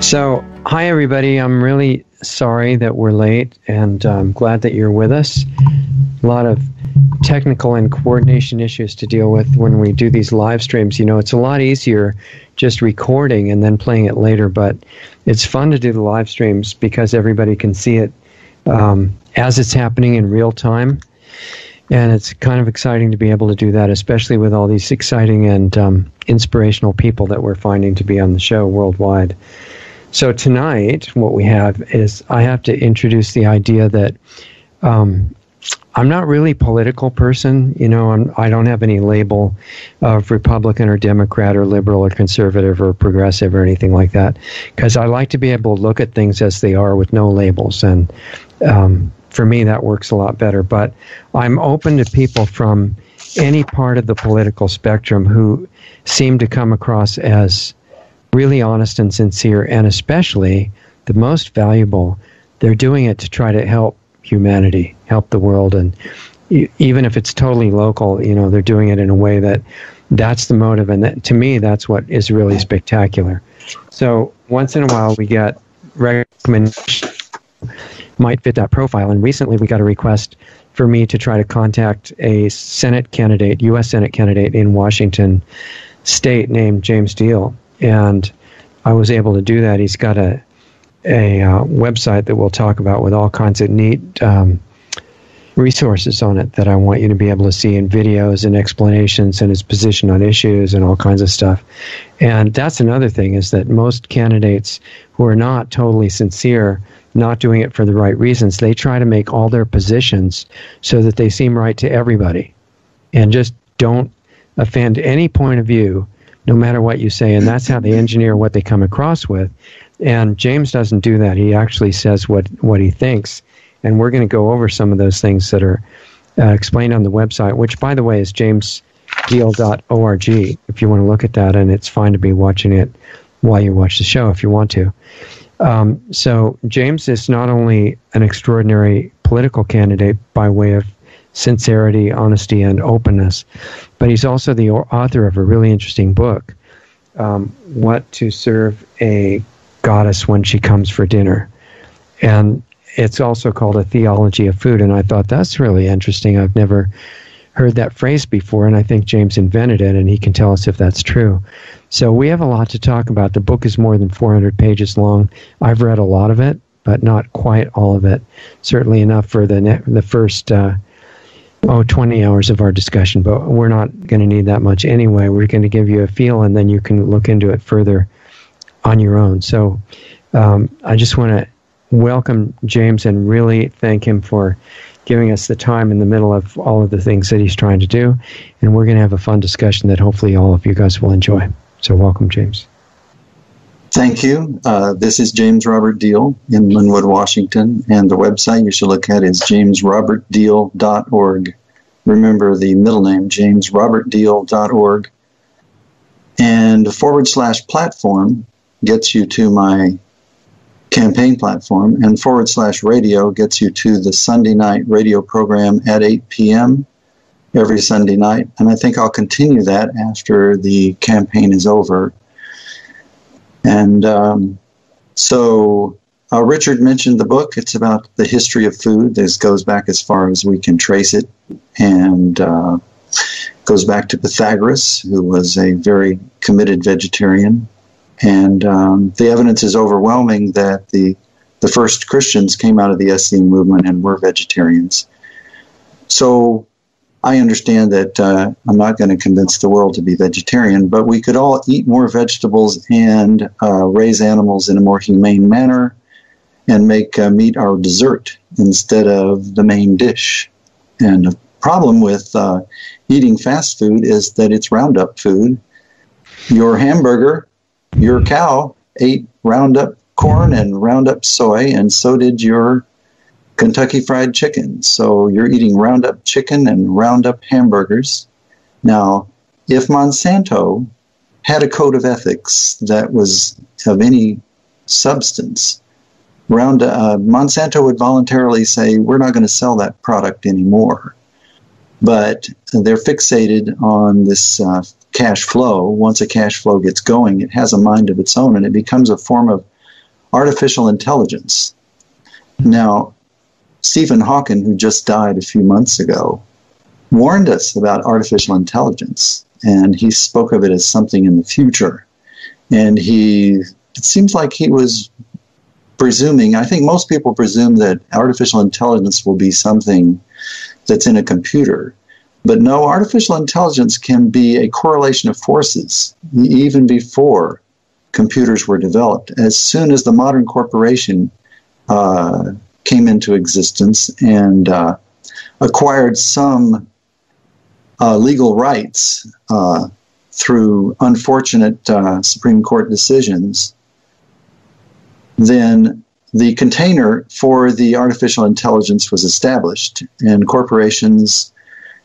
So, hi everybody. I'm really sorry that we're late, and I'm glad that you're with us. A lot of technical and coordination issues to deal with when we do these live streams. You know, it's a lot easier just recording and then playing it later, but it's fun to do the live streams because everybody can see it as it's happening in real time. And it's kind of exciting to be able to do that, especially with all these exciting and inspirational people that we're finding to be on the show worldwide. So tonight, what we have is I have to introduce the idea that I'm not really a political person. You know, I don't have any label of Republican or Democrat or liberal or conservative or progressive or anything like that, because I like to be able to look at things as they are with no labels. And for me, that works a lot better. But I'm open to people from any part of the political spectrum who seem to come across as really honest and sincere, and especially the most valuable, they're doing it to try to help humanity, help the world. And even if it's totally local, you know, they're doing it in a way that's the motive. And that, to me, that's what is really spectacular. So once in a while, we get recommendations might fit that profile. And recently we got a request for me to try to contact a Senate candidate, U.S. Senate candidate in Washington State named James Deal. And I was able to do that. He's got a website that we'll talk about with all kinds of neat resources on it that I want you to be able to see in videos and explanations and his position on issues and all kinds of stuff. And that's another thing, is that most candidates who are not totally sincere, not doing it for the right reasons, they try to make all their positions so that they seem right to everybody and just don't offend any point of view, no matter what you say. And that's how they engineer what they come across with. And James doesn't do that. He actually says what he thinks. And we're going to go over some of those things that are explained on the website, which, by the way, is jamesdeal.org, if you want to look at that. And it's fine to be watching it while you watch the show if you want to. So James is not only an extraordinary political candidate by way of sincerity, honesty, and openness, but he's also the author of a really interesting book, What to Serve a Goddess When She Comes for Dinner. And it's also called A Theology of Food, and I thought that's really interesting. I've never heard that phrase before, and I think James invented it, and he can tell us if that's true. So we have a lot to talk about. The book is more than 400 pages long. I've read a lot of it, but not quite all of it. Certainly enough for the first 20 hours of our discussion, but we're not going to need that much anyway. We're going to give you a feel, and then you can look into it further on your own. So I just want to welcome James and really thank him for giving us the time in the middle of all of the things that he's trying to do. And we're going to have a fun discussion that hopefully all of you guys will enjoy. So welcome, James. Thank you. This is James Robert Deal in Linwood, Washington, and the website you should look at is jamesrobertdeal.org. Remember the middle name, jamesrobertdeal.org. And /platform gets you to my campaign platform, and /radio gets you to the Sunday night radio program at 8 p.m. every Sunday night. And I think I'll continue that after the campaign is over. And so Richard mentioned the book. It's about the history of food. This goes back as far as we can trace it, and goes back to Pythagoras, who was a very committed vegetarian. And the evidence is overwhelming that the first Christians came out of the Essene movement and were vegetarians. So I understand that I'm not going to convince the world to be vegetarian, but we could all eat more vegetables and raise animals in a more humane manner and make meat our dessert instead of the main dish. And the problem with eating fast food is that it's Roundup food. Your hamburger, your cow ate Roundup corn and Roundup soy, and so did your Kentucky Fried Chicken. So you're eating Roundup chicken and Roundup hamburgers. Now, if Monsanto had a code of ethics that was of any substance, Monsanto would voluntarily say, we're not going to sell that product anymore. But they're fixated on this cash flow. Once a cash flow gets going, it has a mind of its own, and it becomes a form of artificial intelligence. Now, Stephen Hawking, who just died a few months ago, warned us about artificial intelligence, and he spoke of it as something in the future. And it seems like he was presuming, I think most people presume that artificial intelligence will be something that's in a computer. But no, artificial intelligence can be a correlation of forces even before computers were developed. As soon as the modern corporation came into existence and acquired some legal rights through unfortunate Supreme Court decisions, then the container for the artificial intelligence was established, and corporations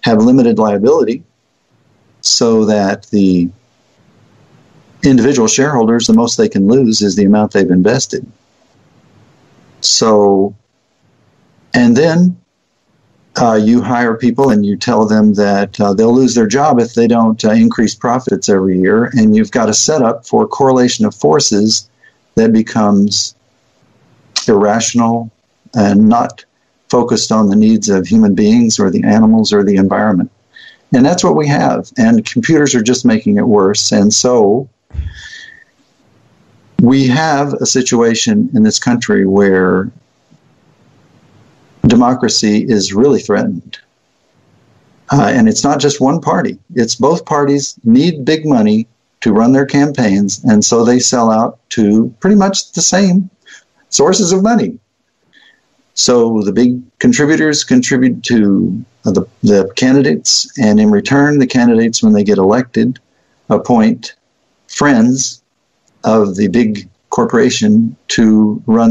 have limited liability so that the individual shareholders, the most they can lose is the amount they've invested. So, and then you hire people and you tell them that they'll lose their job if they don't increase profits every year, and you've got a setup for correlation of forces that becomes irrational and not focused on the needs of human beings or the animals or the environment. And that's what we have. And computers are just making it worse. And so we have a situation in this country where democracy is really threatened. And it's not just one party. It's both parties need big money to run their campaigns, and so they sell out to pretty much the same sources of money. So the big contributors contribute to the candidates, and in return, the candidates, when they get elected, appoint friends of the big corporation to run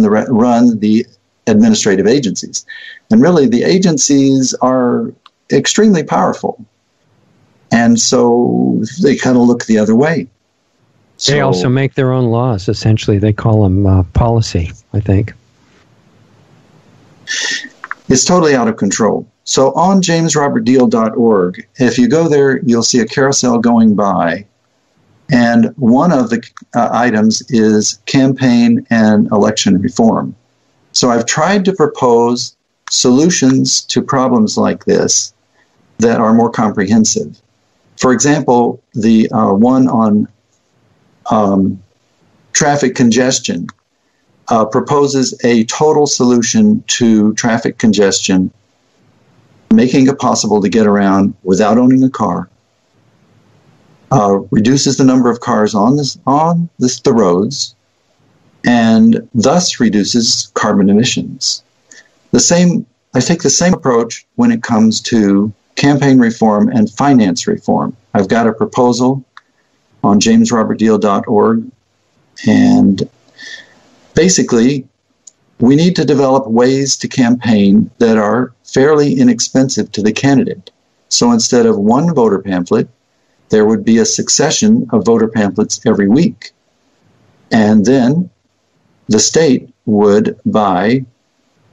the administrative agencies. And really, the agencies are extremely powerful. And so they kind of look the other way. They also make their own laws, essentially. They call them policy, I think. It's totally out of control. So on jamesrobertdeal.org, if you go there, you'll see a carousel going by. And one of the items is campaign and election reform. So I've tried to propose solutions to problems like this that are more comprehensive. For example, the one on traffic congestion proposes a total solution to traffic congestion, making it possible to get around without owning a car, reduces the number of cars on the roads, and thus reduces carbon emissions. I take the same approach when it comes to campaign reform and finance reform. I've got a proposal on jamesrobertdeal.org, and basically, we need to develop ways to campaign that are fairly inexpensive to the candidate. So instead of one voter pamphlet, there would be a succession of voter pamphlets every week. And then the state would buy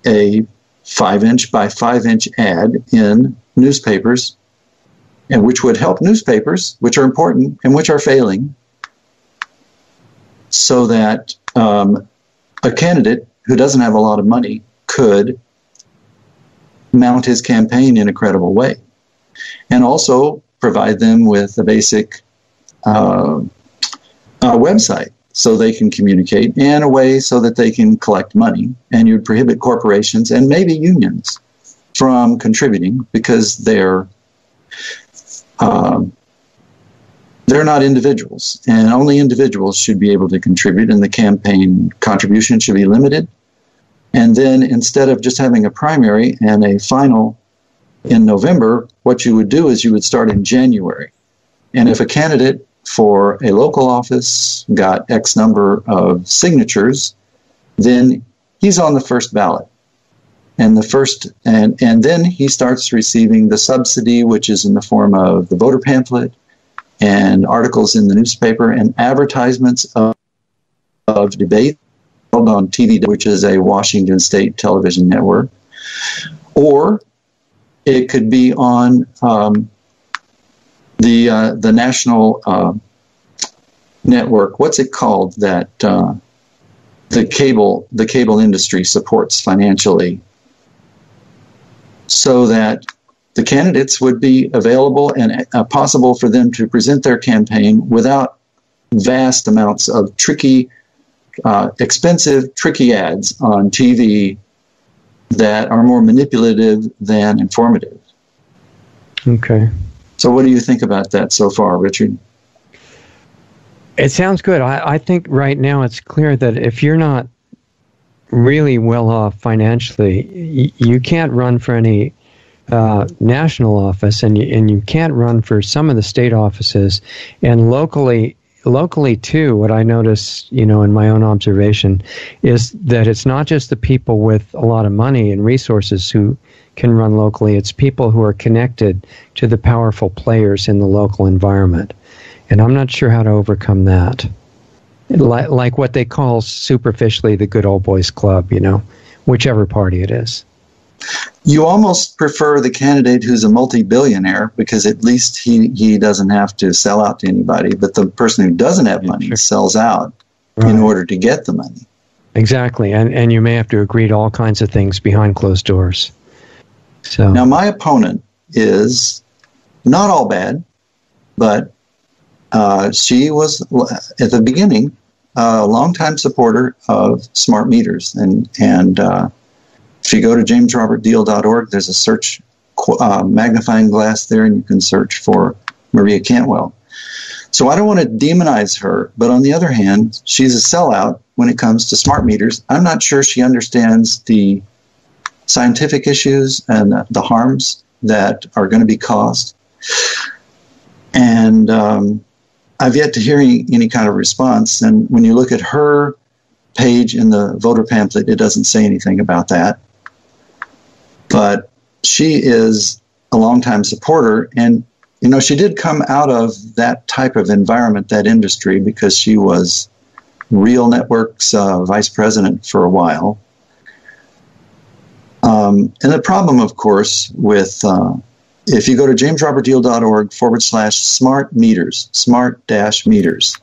a 5-inch by 5-inch ad in newspapers, and which would help newspapers, which are important and which are failing, so that a candidate who doesn't have a lot of money could mount his campaign in a credible way, and also provide them with a basic website so they can communicate, and a way so that they can collect money. And you'd prohibit corporations and maybe unions from contributing, because they're not individuals, and only individuals should be able to contribute, and the campaign contribution should be limited. And then instead of just having a primary and a final in November, what you would do is you would start in January. And if a candidate for a local office got X number of signatures, then he's on the first ballot. And then he starts receiving the subsidy, which is in the form of the voter pamphlet and articles in the newspaper and advertisements of debate held on TV, which is a Washington State television network. Or it could be on the national network. What's it called? That the cable industry supports financially, so that the candidates would be available and possible for them to present their campaign without vast amounts of expensive, tricky ads on TV that are more manipulative than informative. Okay. So what do you think about that so far, Richard? It sounds good. I think right now it's clear that if you're not really well off financially, you can't run for any national office, and you can't run for some of the state offices, and locally too. What I notice, in my own observation, is that it's not just the people with a lot of money and resources who can run locally. It's people who are connected to the powerful players in the local environment, and I'm not sure how to overcome that. Like what they call superficially the good old boys club, whichever party it is. You almost prefer the candidate who's a multi-billionaire, because at least he doesn't have to sell out to anybody, but the person who doesn't have money sells out in order to get the money. Exactly, and you may have to agree to all kinds of things behind closed doors. So now my opponent is not all bad, but she was, at the beginning, a longtime supporter of smart meters. And if you go to jamesrobertdeal.org, there's a search magnifying glass there, and you can search for Maria Cantwell. So I don't want to demonize her, but on the other hand, she's a sellout when it comes to smart meters. I'm not sure she understands the scientific issues and the harms that are going to be caused. And I've yet to hear any kind of response. And when you look at her page in the voter pamphlet, it doesn't say anything about that. But she is a longtime supporter. And, she did come out of that type of environment, that industry, because she was Real Network's vice president for a while. And the problem, of course, with if you go to jamesrobertdeal.org/smart meters, smart-meters.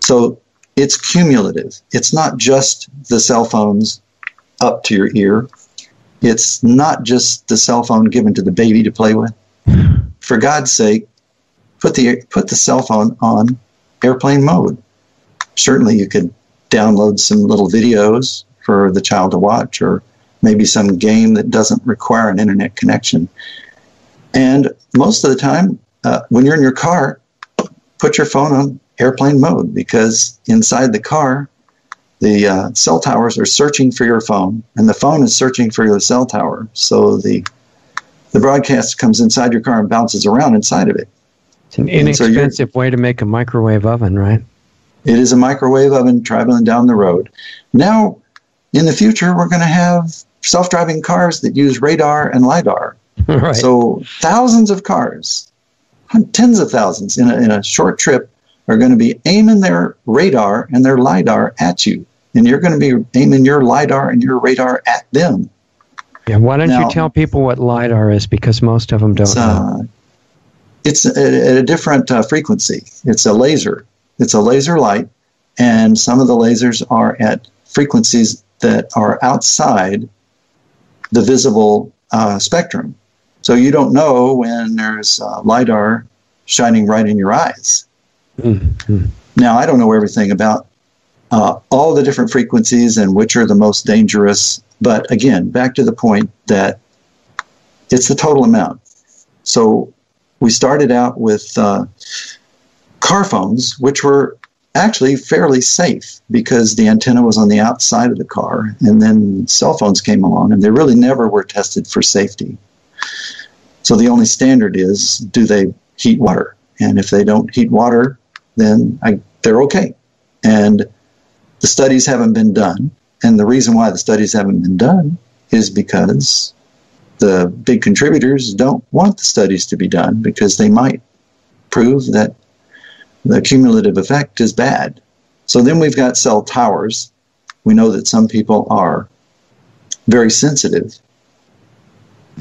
So it's cumulative. It's not just the cell phones up to your ear. It's not just the cell phone given to the baby to play with. For God's sake, put the cell phone on airplane mode. Certainly you could download some little videos for the child to watch, or maybe some game that doesn't require an internet connection. And most of the time, when you're in your car, put your phone on airplane mode, because inside the car, the cell towers are searching for your phone, and the phone is searching for your cell tower. So the broadcast comes inside your car and bounces around inside of it. It's an inexpensive way to make a microwave oven, right? It is a microwave oven traveling down the road. Now, in the future, we're going to have self-driving cars that use radar and LiDAR. Right. So thousands of cars, tens of thousands in a short trip, are going to be aiming their radar and their LiDAR at you. And you're going to be aiming your LiDAR and your radar at them. Yeah, why don't you tell people what LiDAR is, because most of them don't know. It's at a different frequency. It's a laser. It's a laser light, and some of the lasers are at frequencies that are outside the visible spectrum. So you don't know when there's LiDAR shining right in your eyes. Mm-hmm. Now, I don't know everything about all the different frequencies and which are the most dangerous. But again, back to the point that it's the total amount. So we started out with car phones, which were actually fairly safe because the antenna was on the outside of the car. And then cell phones came along, and they really never were tested for safety. So the only standard is, do they heat water? And if they don't heat water, then they're okay. And the studies haven't been done. And the reason why the studies haven't been done is because the big contributors don't want the studies to be done, because they might prove that the cumulative effect is bad. So then we've got cell towers. We know that some people are very sensitive,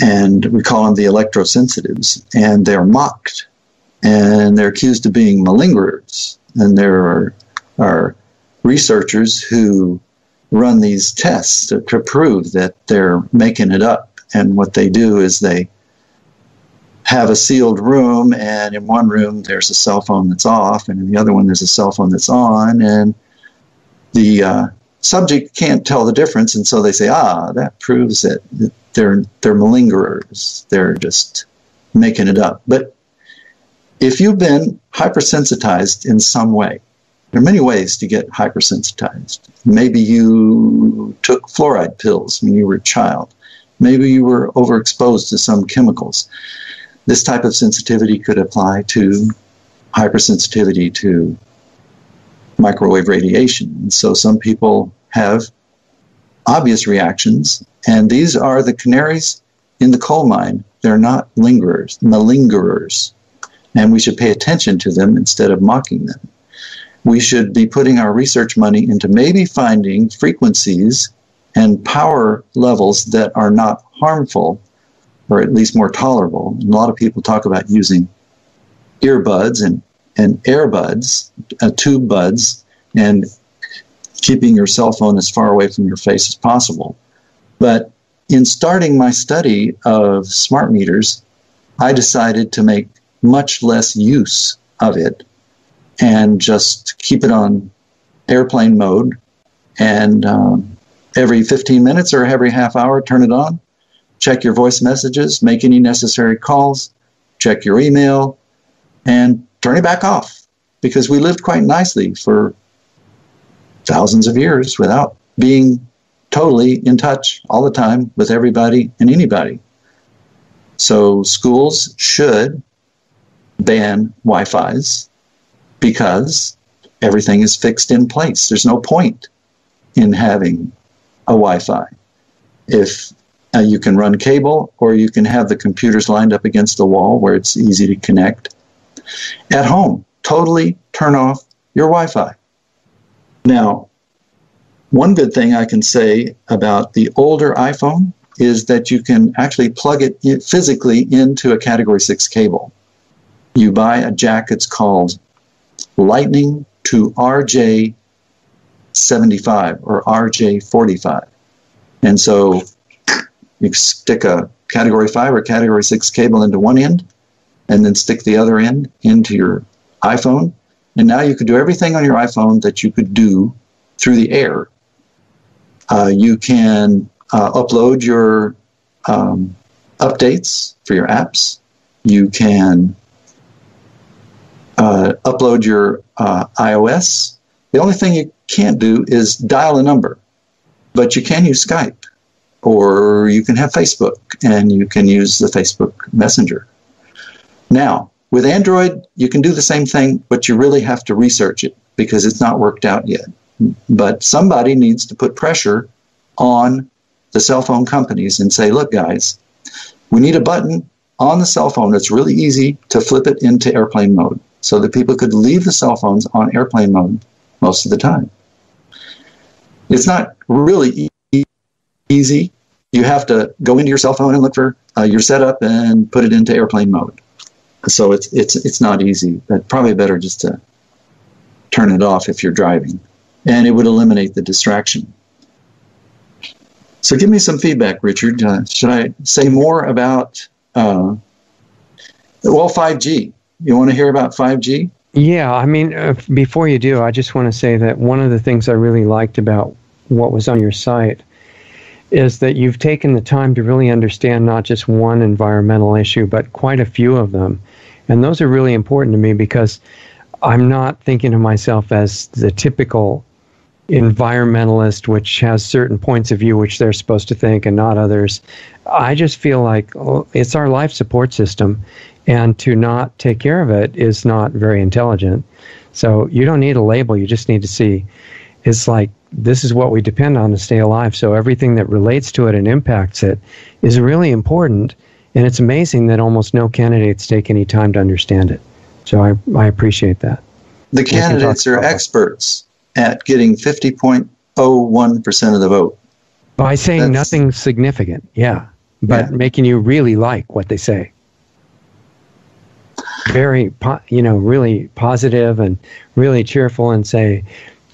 and we call them the electrosensitives, and they're mocked, and they're accused of being malingerers, and there are researchers who run these tests to prove that they're making it up. And what they do is they have a sealed room, and in one room there's a cell phone that's off, and in the other one there's a cell phone that's on, and the subject can't tell the difference, and so they say, that proves that they're malingerers. They're just making it up. But if you've been hypersensitized in some way, there are many ways to get hypersensitized. Maybe you took fluoride pills when you were a child. Maybe you were overexposed to some chemicals. This type of sensitivity could apply to hypersensitivity to microwave radiation. And so some people have obvious reactions, and these are the canaries in the coal mine. They're not malingerers, and we should pay attention to them instead of mocking them. We should be putting our research money into maybe finding frequencies and power levels that are not harmful, or at least more tolerable. And a lot of people talk about using earbuds and airbuds, tube buds, and keeping your cell phone as far away from your face as possible. But in starting my study of smart meters, I decided to make much less use of it and just keep it on airplane mode, and every 15 minutes or every half hour, turn it on, check your voice messages, make any necessary calls, check your email, and turn it back off, because we lived quite nicely for thousands of years without being totally in touch all the time with everybody and anybody. So schools should ban Wi-Fi's because everything is fixed in place. There's no point in having a Wi-Fi. If you can run cable, or you can have the computers lined up against the wall where it's easy to connect. At home, totally turn off your Wi-Fi. Now, one good thing I can say about the older iPhone is that you can actually plug it physically into a Category 6 cable. You buy a jack, it's called Lightning to RJ75 or RJ45. And so you stick a Category 5 or Category 6 cable into one end, and then stick the other end into your iPhone. And now you could do everything on your iPhone that you could do through the air. You can upload your updates for your apps. You can upload your iOS. The only thing you can't do is dial a number, but you can use Skype, or you can have Facebook, and you can use the Facebook Messenger. Now, with Android, you can do the same thing, but you really have to research it because it's not worked out yet. But somebody needs to put pressure on the cell phone companies and say, look, guys, we need a button on the cell phone that's really easy to flip it into airplane mode so that people could leave the cell phones on airplane mode most of the time. It's not really easy. You have to go into your cell phone and look for your setup and put it into airplane mode. So it's not easy, but probably better just to turn it off if you're driving, and it would eliminate the distraction. So give me some feedback, Richard. Should I say more about 5G? You want to hear about 5G? Yeah, I mean, before you do, I just want to say that one of the things I really liked about what was on your site is that you've taken the time to really understand not just one environmental issue, but quite a few of them. And those are really important to me because I'm not thinking of myself as the typical environmentalist, which has certain points of view which they're supposed to think and not others. I just feel like it's our life support system, and to not take care of it is not very intelligent. So you don't need a label, you just need to see. It's like, this is what we depend on to stay alive. So everything that relates to it and impacts it is really important. And it's amazing that almost no candidates take any time to understand it. So I appreciate that. The candidates are experts at getting 50.01% of the vote. By saying nothing significant, yeah. But making you really like what they say. Very, really positive and really cheerful, and say,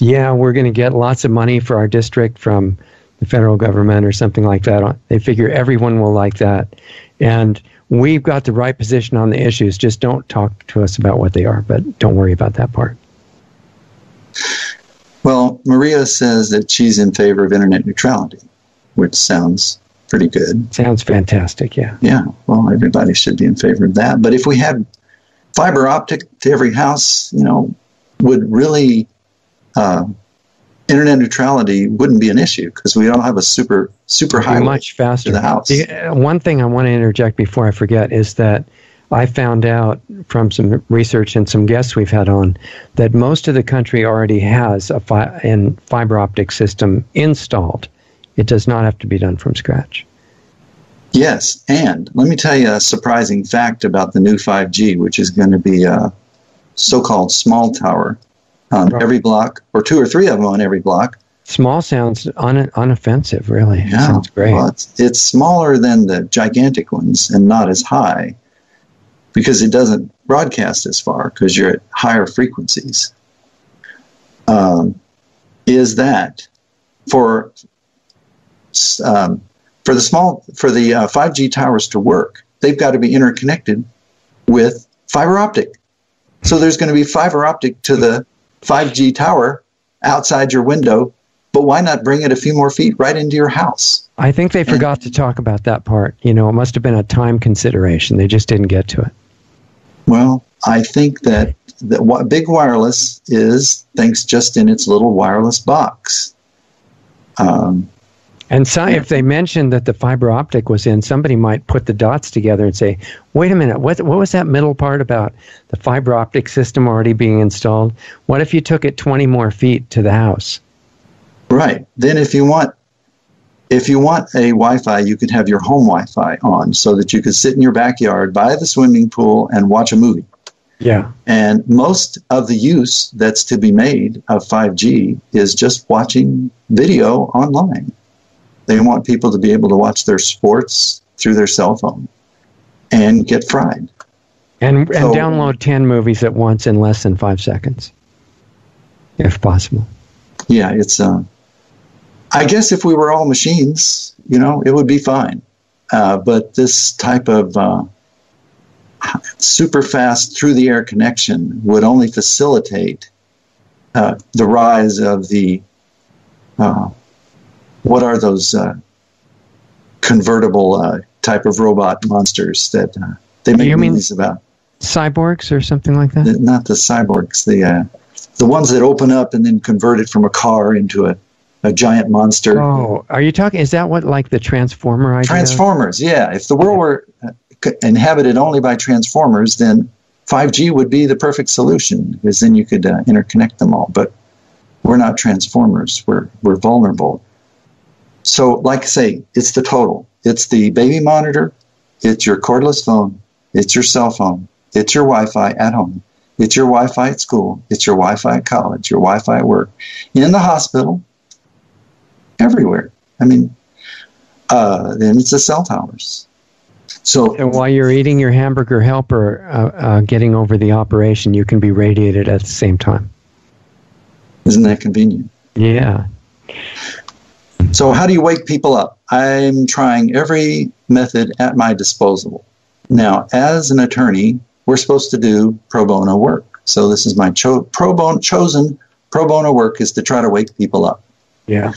Yeah, we're going to get lots of money for our district from the federal government or something like that. They figure everyone will like that. And we've got the right position on the issues. Just don't talk to us about what they are, but don't worry about that part. Well, Maria says that she's in favor of internet neutrality, which sounds pretty good. Sounds fantastic, yeah. Yeah, well, everybody should be in favor of that. But if we had fiber optic to every house, would really internet neutrality wouldn't be an issue because we don't have a super highway much faster to the house. One thing I want to interject before I forget is that I found out from some research and some guests we've had on that most of the country already has a fiber optic system installed. It does not have to be done from scratch. Yes, and let me tell you a surprising fact about the new 5G, which is going to be a so-called small tower on every block, or 2 or 3 of them on every block. Small sounds unoffensive, really. Yeah, sounds great. Well, it's smaller than the gigantic ones and not as high because it doesn't broadcast as far because you're at higher frequencies. Is that for the 5G towers to work, they've got to be interconnected with fiber optic. So there's going to be fiber optic to the 5G tower outside your window, but why not bring it a few more feet right into your house? I think they forgot to talk about that part. It must have been a time consideration. They just didn't get to it. Well, I think that what big wireless thinks just in its little wireless box. And so if they mentioned that the fiber optic was in, somebody might put the dots together and say, wait a minute, what was that middle part about the fiber optic system already being installed? What if you took it 20 more feet to the house? Right. Then if you want a Wi-Fi, you could have your home Wi-Fi on so that you could sit in your backyard by the swimming pool and watch a movie. Yeah. And most of the use that's to be made of 5G is just watching video online. They want people to be able to watch their sports through their cell phone and get fried. And download 10 movies at once in less than 5 seconds, if possible. Yeah, it's... I guess if we were all machines, it would be fine. But this type of super fast through-the-air connection would only facilitate the rise of the... what are those convertible type of robot monsters that they make movies about? Cyborgs or something like that? Not the cyborgs. The ones that open up and then convert it from a car into a giant monster. Oh, are you talking? Is that what like the Transformer idea? Transformers, yeah. If the world were inhabited only by Transformers, then 5G would be the perfect solution because then you could interconnect them all. But we're not Transformers. We're vulnerable. So, like I say, it's the total. It's the baby monitor. It's your cordless phone. It's your cell phone. It's your Wi-Fi at home. It's your Wi-Fi at school. It's your Wi-Fi at college. Your Wi-Fi at work. In the hospital. Everywhere. I mean, then it's the cell towers. So, and while you're eating your hamburger helper, getting over the operation, you can be radiated at the same time. Isn't that convenient? Yeah. So how do you wake people up? I'm trying every method at my disposal. Now, as an attorney, we're supposed to do pro bono work. So this is my chosen pro bono work is to try to wake people up. Yeah.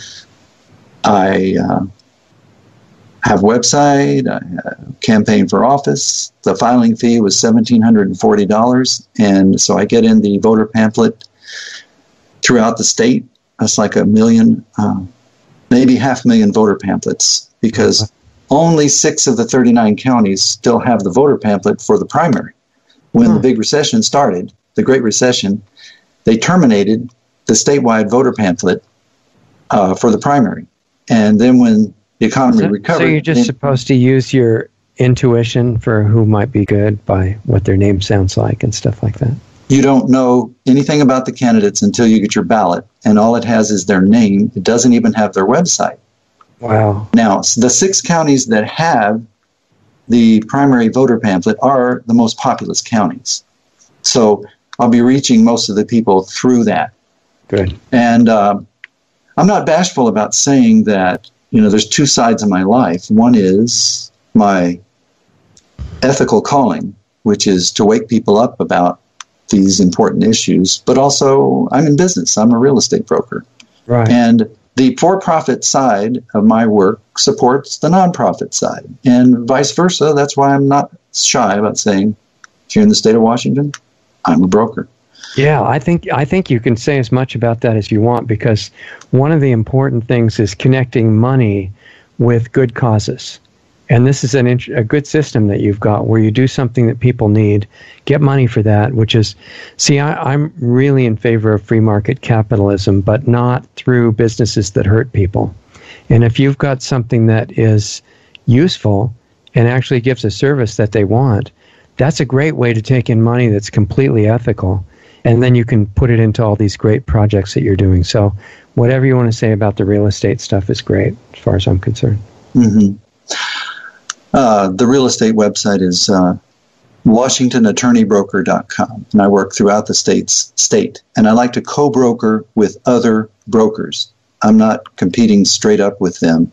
I have a website, I campaign for office. The filing fee was $1,740. And so I get in the voter pamphlet throughout the state. That's like 1 million, maybe 500,000 voter pamphlets because only 6 of the 39 counties still have the voter pamphlet for the primary. When the big recession started, the Great Recession, they terminated the statewide voter pamphlet for the primary. And then when the economy recovered... So you're just supposed to use your intuition for who might be good by what their name sounds like and stuff like that? You don't know anything about the candidates until you get your ballot, and all it has is their name. It doesn't even have their website. Wow. Now, the 6 counties that have the primary voter pamphlet are the most populous counties. So I'll be reaching most of the people through that. Good. And I'm not bashful about saying that, there's two sides of my life. One is my ethical calling, which is to wake people up about these important issues, but also I'm in business. I'm a real estate broker. Right. And the for-profit side of my work supports the nonprofit side, and vice versa. That's why I'm not shy about saying, if you're in the state of Washington, I'm a broker. Yeah, I think you can say as much about that as you want, because one of the important things is connecting money with good causes. And this is a good system that you've got where you do something that people need, get money for that, which is, I'm really in favor of free market capitalism, but not through businesses that hurt people. And if you've got something that is useful and actually gives a service that they want, that's a great way to take in money that's completely ethical. And then you can put it into all these great projects that you're doing. So whatever you want to say about the real estate stuff is great, as far as I'm concerned. Mm-hmm. The real estate website is WashingtonAttorneyBroker.com, and I work throughout the state. And I like to co-broker with other brokers. I'm not competing straight up with them,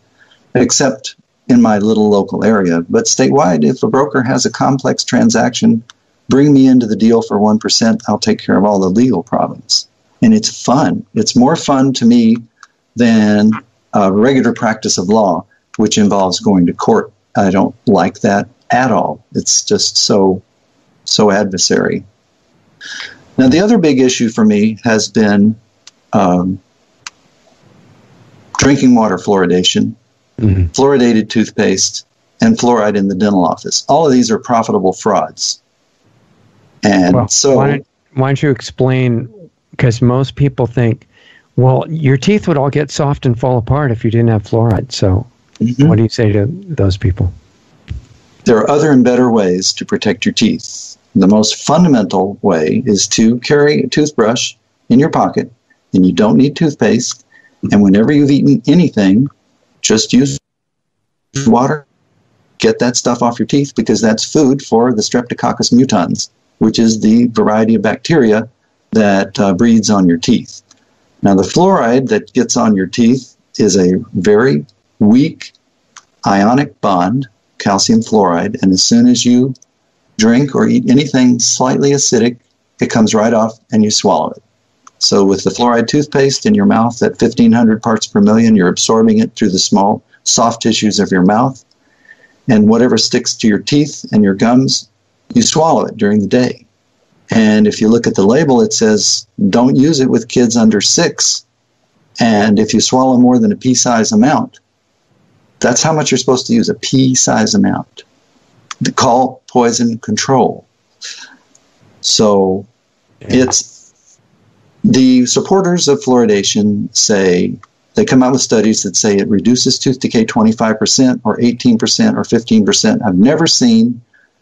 except in my little local area. But statewide, if a broker has a complex transaction, bring me into the deal for 1%. I'll take care of all the legal problems. And it's fun. It's more fun to me than a regular practice of law, which involves going to court. I don't like that at all. It's just so adversary. Now, the other big issue for me has been drinking water fluoridation, fluoridated toothpaste, and fluoride in the dental office. All of these are profitable frauds. And why don't you explain, because most people think, well, your teeth would all get soft and fall apart if you didn't have fluoride. So what do you say to those people? There are other and better ways to protect your teeth. The most fundamental way is to carry a toothbrush in your pocket, and you don't need toothpaste. And whenever you've eaten anything, just use water, get that stuff off your teeth, because that's food for the Streptococcus mutans, which is the variety of bacteria that breeds on your teeth. Now, the fluoride that gets on your teeth is a very weak ionic bond, calcium fluoride, and as soon as you drink or eat anything slightly acidic, it comes right off and you swallow it. So with the fluoride toothpaste in your mouth at 1,500 parts per million, you're absorbing it through the small, soft tissues of your mouth, and whatever sticks to your teeth and your gums, you swallow it during the day. And if you look at the label, it says, don't use it with kids under 6. And if you swallow more than a pea-size amount, that's how much you're supposed to use, a pea-size amount. Call poison control. So it's the supporters of fluoridation say, they come out with studies that say it reduces tooth decay 25% or 18% or 15%. I've never seen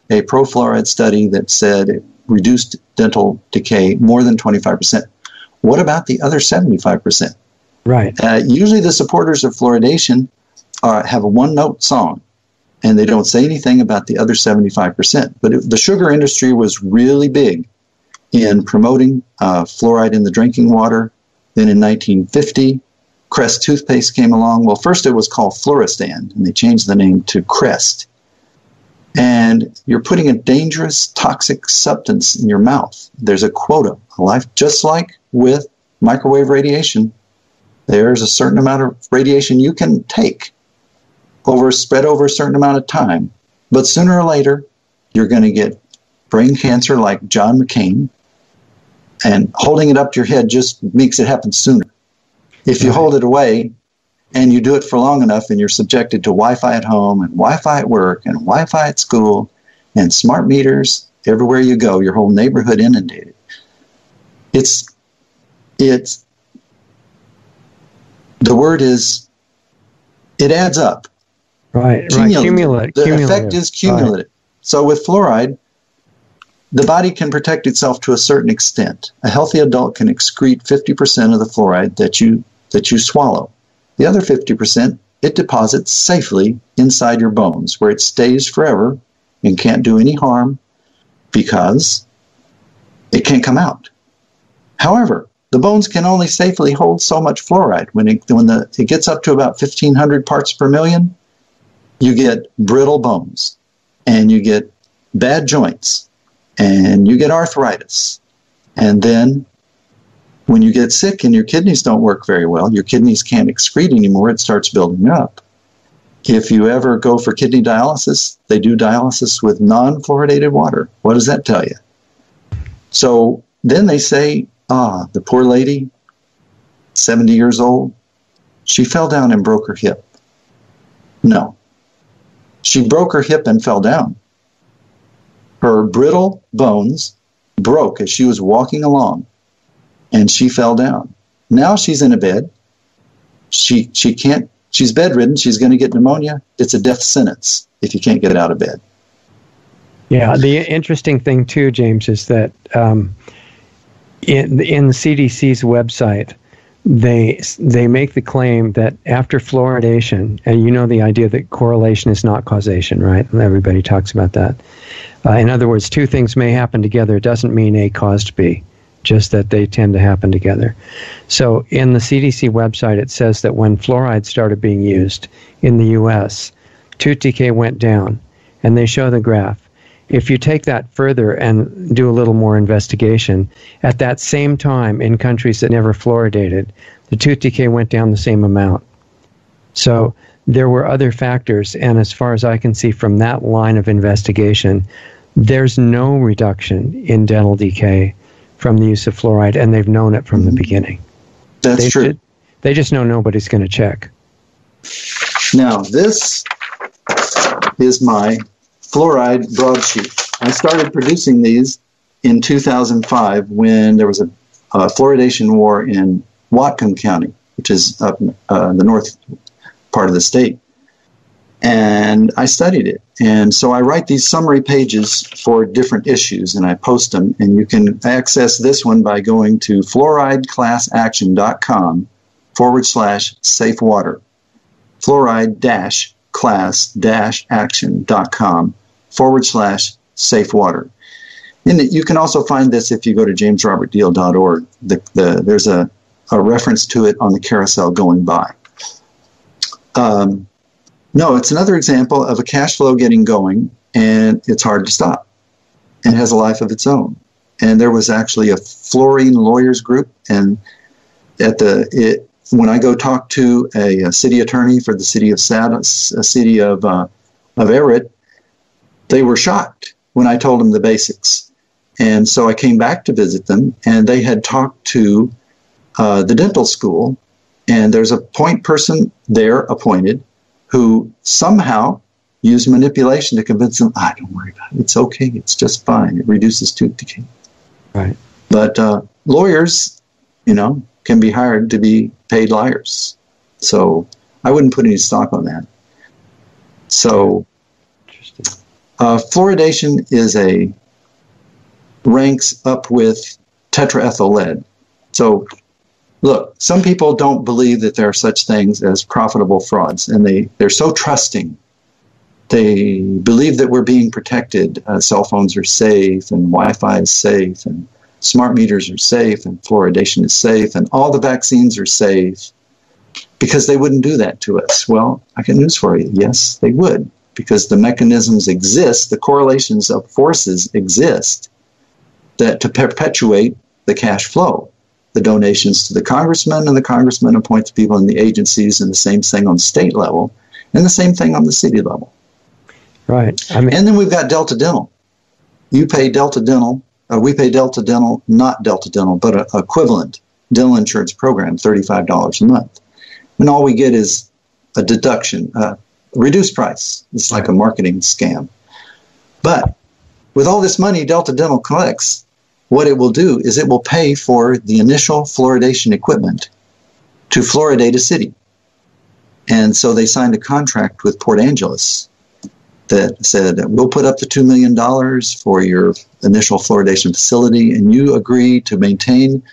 a pro-fluoride study that said it reduced dental decay more than 25%. What about the other 75%? Right. Usually the supporters of fluoridation have a one-note song, and they don't say anything about the other 75%. But the sugar industry was really big in promoting fluoride in the drinking water. Then in 1950, Crest toothpaste came along. Well, first it was called Fluoristan, and they changed the name to Crest. And you're putting a dangerous, toxic substance in your mouth. There's a quota, just like with microwave radiation. There's a certain amount of radiation you can take spread over a certain amount of time. But sooner or later, you're going to get brain cancer like John McCain, and holding it up to your head just makes it happen sooner. If you hold it away and you do it for long enough, and you're subjected to Wi-Fi at home and Wi-Fi at work and Wi-Fi at school and smart meters everywhere you go, your whole neighborhood inundated. The word is, it adds up. Right. Cumulative. The effect is cumulative. Right. So with fluoride, the body can protect itself to a certain extent. A healthy adult can excrete 50% of the fluoride that you swallow. The other 50%, it deposits safely inside your bones, where it stays forever and can't do any harm because it can't come out. However, the bones can only safely hold so much fluoride. When it gets up to about 1,500 parts per million, you get brittle bones, and you get bad joints, and you get arthritis. And then when you get sick and your kidneys don't work very well, your kidneys can't excrete anymore, it starts building up. If you ever go for kidney dialysis, they do dialysis with non-fluoridated water. What does that tell you? So then they say, the poor lady, 70 years old, she fell down and broke her hip. No. She broke her hip and fell down. Her brittle bones broke as she was walking along, and she fell down. Now she's in a bed. She can't, she's bedridden. She's going to get pneumonia. It's a death sentence if you can't get out of bed. Yeah, the interesting thing too, James, is that in the CDC's website, they make the claim that after fluoridation, and you know the idea that correlation is not causation, right? Everybody talks about that. In other words, two things may happen together. It doesn't mean A caused B, just that they tend to happen together. So in the CDC website, it says that when fluoride started being used in the U.S., tooth decay went down, and they show the graph. If you take that further and do a little more investigation, at that same time in countries that never fluoridated, the tooth decay went down the same amount. So there were other factors, and as far as I can see from that line of investigation, there's no reduction in dental decay from the use of fluoride, and they've known it from the beginning. That's true. They just know nobody's going to check. Now, this is my fluoride broadsheet. I started producing these in 2005 when there was a fluoridation war in Whatcom County, which is up in the north part of the state. And I studied it. And so I write these summary pages for different issues, and I post them. And you can access this one by going to fluorideclassaction.com/safe water. fluoride-class-action.com/safe water. And you can also find this if you go to jamesrobertdeal.org. There's a reference to it on the carousel going by. No, it's another example of a cash flow getting going, and it's hard to stop. It has a life of its own. And there was actually a fluorine lawyers group, and when I go talk to a city attorney for the city of Everett, they were shocked when I told them the basics. And so I came back to visit them, and they had talked to the dental school, and there's a point person there appointed who somehow used manipulation to convince them, don't worry about it. It's okay. It's just fine. It reduces tooth decay. Right. But lawyers, can be hired to be paid liars. So I wouldn't put any stock on that. So fluoridation ranks up with tetraethyl lead. So look, some people don't believe that there are such things as profitable frauds, and they're so trusting. They believe that we're being protected. Cell phones are safe, and Wi-Fi is safe, and smart meters are safe, and fluoridation is safe, and all the vaccines are safe, because they wouldn't do that to us. Well, I got news for you. Yes, they would, because the mechanisms exist, the correlations of forces exist that to perpetuate the cash flow. The donations to the congressman, and the congressman appoints people in the agencies, and the same thing on the state level, and the same thing on the city level. Right. And then we've got Delta Dental. You pay Delta Dental, we pay Delta Dental, not Delta Dental, but an equivalent dental insurance program, $35 a month. And all we get is a deduction, reduced price. It's like a marketing scam. But with all this money Delta Dental collects, what it will do is it will pay for the initial fluoridation equipment to fluoridate a city. And so they signed a contract with Port Angeles that said, we'll put up the $2 million for your initial fluoridation facility, and you agree to maintain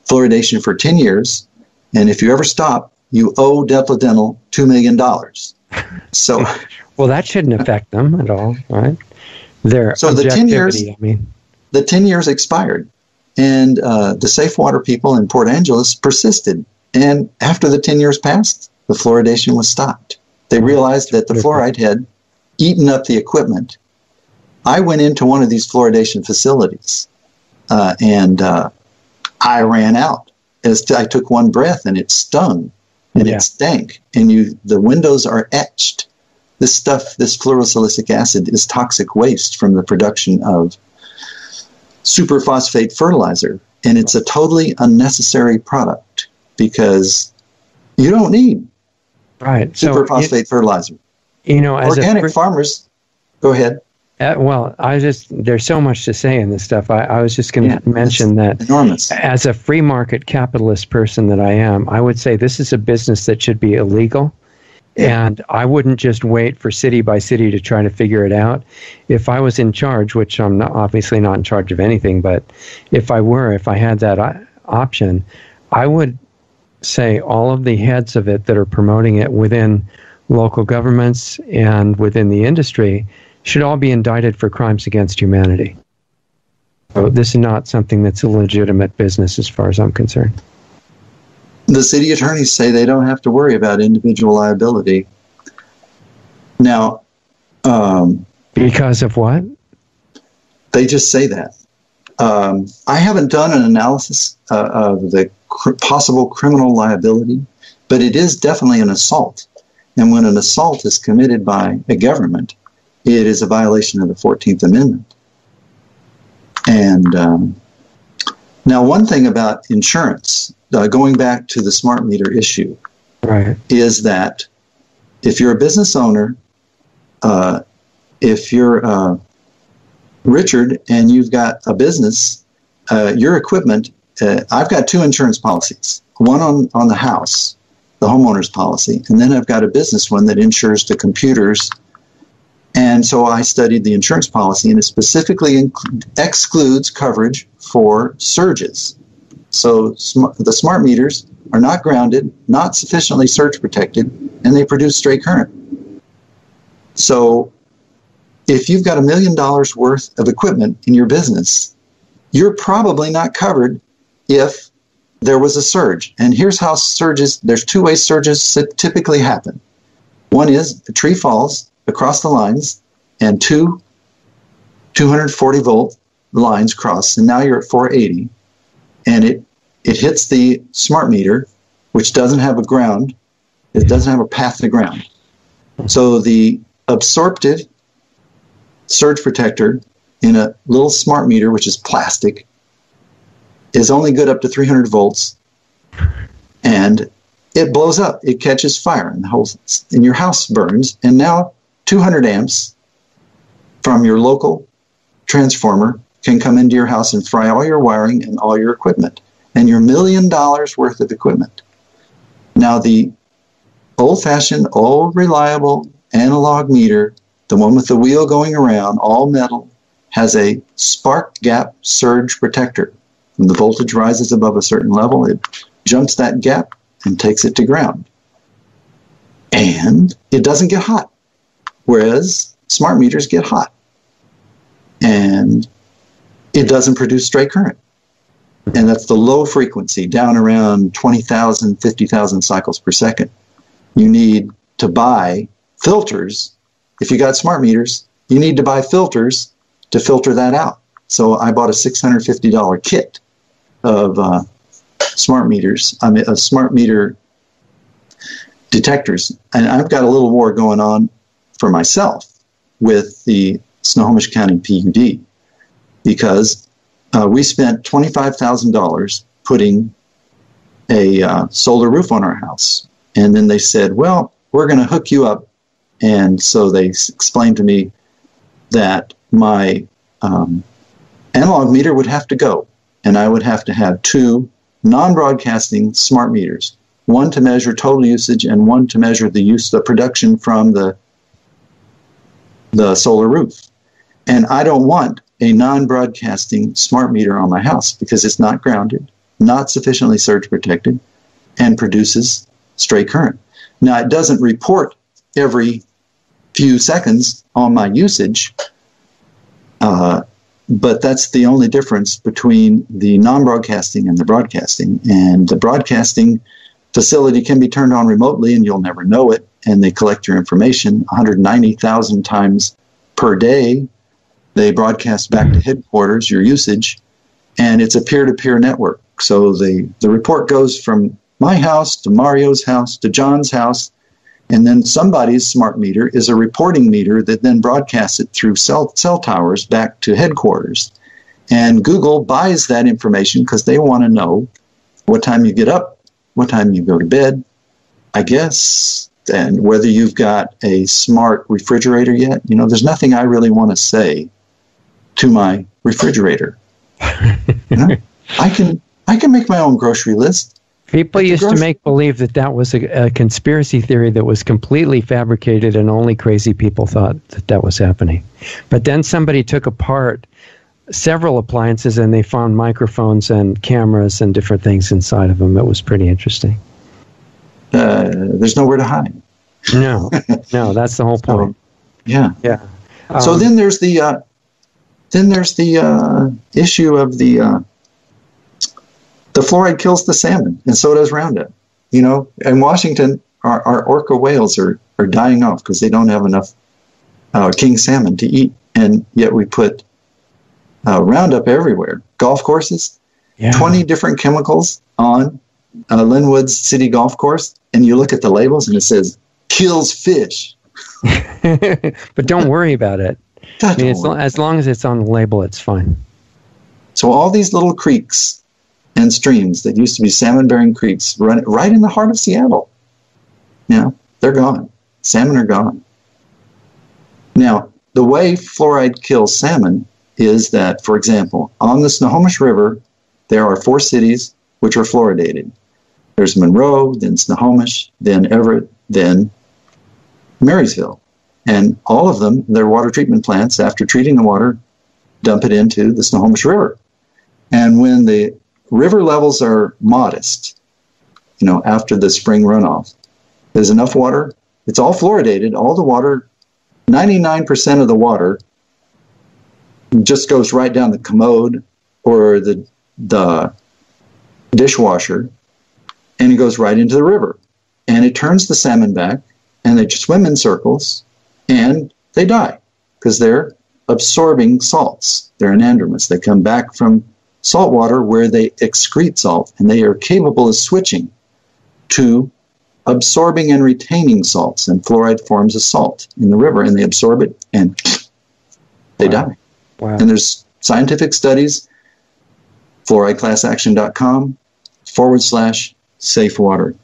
fluoridation for 10 years. And if you ever stop, you owe Delta Dental $2 million. So, well, that shouldn't affect them at all, right? So the 10 years, the 10 years expired. And the Safe Water people in Port Angeles persisted. And after the 10 years passed, the fluoridation was stopped. They realized that the fluoride had eaten up the equipment. I went into one of these fluoridation facilities, and I ran out. As I took one breath, and it stung, and it stank. And the windows are etched. This stuff, this fluorosilicic acid, is toxic waste from the production of superphosphate fertilizer, and it's a totally unnecessary product because you don't need superphosphate fertilizer. As organic farmers, go ahead. There's so much to say in this stuff. I was just going to mention that enormous. As a free market capitalist person that I am, I would say this is a business that should be illegal. Yeah. And I wouldn't just wait for city by city to try to figure it out. If I was in charge, which I'm obviously not in charge of anything, but if I had that option, I would say all of the heads of it that are promoting it within local governments and within the industry should all be indicted for crimes against humanity. So this is not something that's a legitimate business as far as I'm concerned. The city attorneys say they don't have to worry about individual liability. Now, because of what? They just say that. I haven't done an analysis of the possible criminal liability, but it is definitely an assault. And when an assault is committed by a government, it is a violation of the 14th Amendment. And now, one thing about insurance, going back to the smart meter issue, is that if you're a business owner, if you're Richard and you've got a business, your equipment, I've got two insurance policies, one on the house, the homeowner's policy, and then I've got a business one that insures the computers. And so I studied the insurance policy, and it specifically excludes coverage for surges. So the smart meters are not grounded, not sufficiently surge protected, and they produce straight current. So if you've got $1 million worth of equipment in your business, you're probably not covered if there was a surge. And here's how surges, there's two ways surges typically happen. One is the tree falls across the lines, and two 240-volt lines cross, and now you're at 480, and it hits the smart meter, which doesn't have a ground. It doesn't have a path to ground. So the absorptive surge protector in a little smart meter, which is plastic, is only good up to 300 volts, and it blows up. It catches fire, and your house burns, and now 200 amps from your local transformer can come into your house and fry all your wiring and all your equipment, and your $1 million worth of equipment. Now, the old-fashioned, old, reliable analog meter, the one with the wheel going around, all metal, has a spark gap surge protector. When the voltage rises above a certain level, it jumps that gap and takes it to ground. And it doesn't get hot, whereas smart meters get hot. And it doesn't produce straight current. And that's the low frequency, down around 20,000, 50,000 cycles per second. You need to buy filters. If you got smart meters, you need to buy filters to filter that out. So I bought a $650 kit of smart meters, smart meter detectors. And I've got a little war going on for myself with the Snohomish County PUD, because we spent $25,000 putting a solar roof on our house. And then they said, well, we're going to hook you up. And so they explained to me that my analog meter would have to go, and I would have to have two non-broadcasting smart meters, one to measure total usage and one to measure the production from the solar roof. And I don't want a non-broadcasting smart meter on my house because it's not grounded, not sufficiently surge protected, and produces straight current. Now, it doesn't report every few seconds on my usage, But that's the only difference between the non-broadcasting and the broadcasting. And the broadcasting facility can be turned on remotely and you'll never know it. And they collect your information 190,000 times per day. They broadcast back to headquarters your usage. And it's a peer-to-peer network. So the report goes from my house to Mario's house to John's house. And then somebody's smart meter is a reporting meter that then broadcasts it through cell towers back to headquarters. And Google buys that information because they want to know what time you get up, what time you go to bed, I guess, and whether you've got a smart refrigerator yet. You know, there's nothing I really want to say to my refrigerator. You know? I can make my own grocery list. People used to make believe that was a conspiracy theory that was completely fabricated and only crazy people thought that was happening. But then somebody took apart several appliances and they found microphones and cameras and different things inside of them. It was pretty interesting. There's nowhere to hide. No, that's the whole point. Yeah. So then there's the issue of the fluoride kills the salmon, and so does Roundup. You know, in Washington, our orca whales are dying off because they don't have enough king salmon to eat, and yet we put Roundup everywhere. Golf courses, 20 different chemicals on Linwood's City Golf Course, and you look at the labels and it says, kills fish. But don't worry about it. I mean, as long as it's on the label, it's fine. So all these little creeks and streams that used to be salmon-bearing creeks run right in the heart of Seattle. Now, they're gone. Salmon are gone. Now, the way fluoride kills salmon is that, for example, on the Snohomish River, there are 4 cities which are fluoridated. There's Monroe, then Snohomish, then Everett, then Marysville. And all of them, their water treatment plants, after treating the water, dump it into the Snohomish River. And when the river levels are modest, you know, after the spring runoff, there's enough water. It's all fluoridated. All the water, 99% of the water just goes right down the commode or the dishwasher, and it goes right into the river. And it turns the salmon back, and they just swim in circles, and they die because they're absorbing salts. They're anadromous. They come back from salt water where they excrete salt, and they are capable of switching to absorbing and retaining salts. And fluoride forms a salt in the river, and they absorb it, and they die. Wow. And there's scientific studies, fluorideclassaction.com/safe water.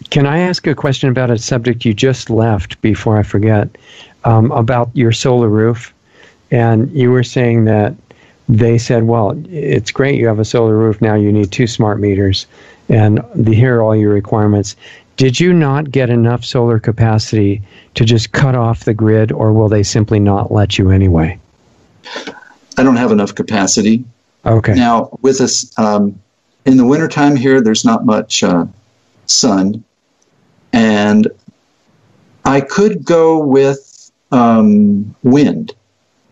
Can I ask a question about a subject you just left before I forget, about your solar roof? And you were saying that they said, well, it's great you have a solar roof, now you need 2 smart meters, and here are all your requirements. Did you not get enough solar capacity to just cut off the grid, or will they simply not let you anyway? I don't have enough capacity. Okay. Now, with us, in the wintertime here, there's not much sun, and I could go with wind,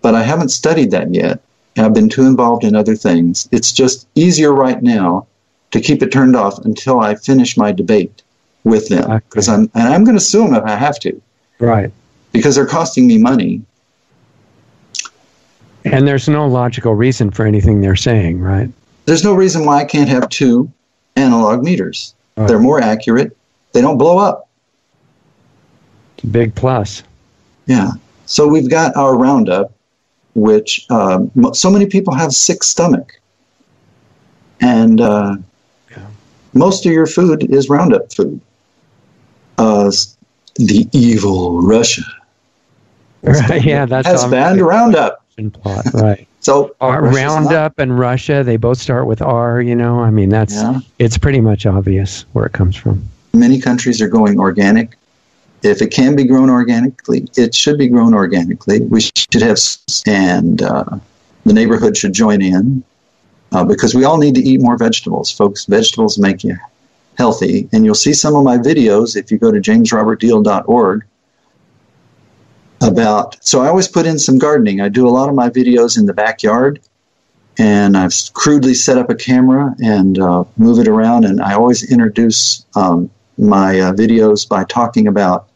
but I haven't studied that yet. I've been too involved in other things. It's just easier right now to keep it turned off until I finish my debate with them, because I'm going to sue them if I have to. Right. Because they're costing me money. And there's no logical reason for anything they're saying, right? There's no reason why I can't have 2 analog meters. Right. They're more accurate. They don't blow up. Big plus. Yeah. So we've got our Roundup, which so many people have sick stomach. And most of your food is Roundup food. The evil Russia has banned Roundup. Plot, right. So Roundup and Russia, they both start with R, you know. I mean, it's pretty much obvious where it comes from. Many countries are going organic. If it can be grown organically, it should be grown organically. We should have, and the neighborhood should join in, because we all need to eat more vegetables, folks. Vegetables make you healthy. And you'll see some of my videos if you go to jamesrobertdeal.org. So I always put in some gardening. I do a lot of my videos in the backyard, and I've crudely set up a camera and move it around, and I always introduce my videos by talking about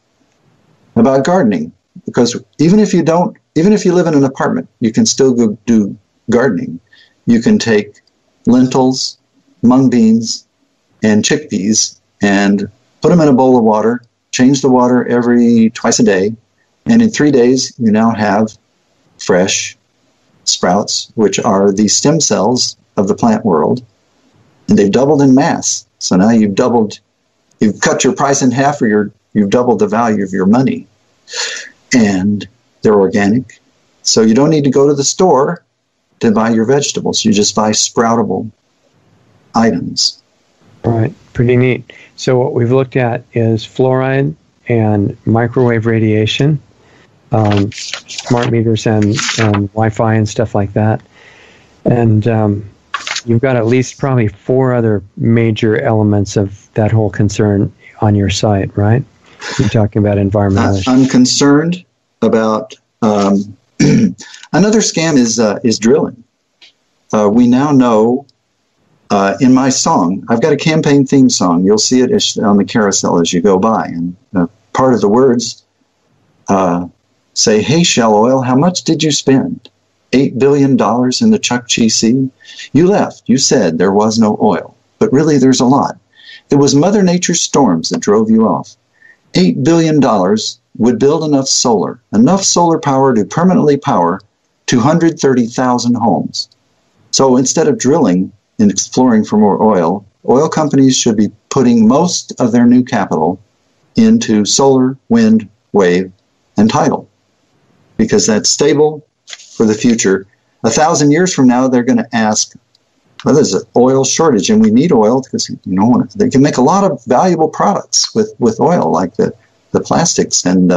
gardening, because even if you live in an apartment, you can still go do gardening. You can take lentils, mung beans, and chickpeas and put them in a bowl of water, change the water twice a day, and in 3 days you now have fresh sprouts, which are the stem cells of the plant world, and they've doubled in mass. So now you've cut your price in half, or you've doubled the value of your money. And they're organic. So you don't need to go to the store to buy your vegetables. You just buy sproutable items. All right, pretty neat. So what we've looked at is fluoride and microwave radiation, smart meters and Wi-Fi and stuff like that. And you've got at least probably 4 other major elements of that whole concern on your site, right? You're talking about environmental issues. I'm concerned about another scam is drilling. We now know in my song, I've got a campaign theme song. You'll see it on the carousel as you go by. And part of the words say, "Hey, Shell Oil, how much did you spend? $8 billion in the Chukchi Sea? You left. You said there was no oil. But really, there's a lot. It was Mother Nature's storms that drove you off. $8 billion would build enough solar power to permanently power 230,000 homes. So instead of drilling and exploring for more oil companies should be putting most of their new capital into solar, wind, wave, and tidal, because that's stable for the future. 1,000 years from now, they're going to ask, well, there's an oil shortage, and we need oil because they can make a lot of valuable products with oil, like the plastics. And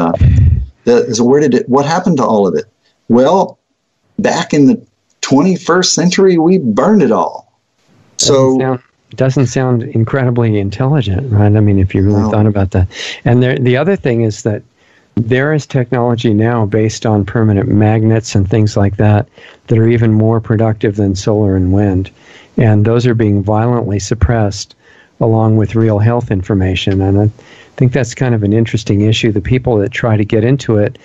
what happened to all of it? Well, back in the 21st century, we burned it all. So doesn't sound incredibly intelligent, right? I mean, if you really thought about that. And the other thing is that there is technology now based on permanent magnets and things like that are even more productive than solar and wind. And those are being violently suppressed along with real health information. And I think that's kind of an interesting issue. The people that try to get into it,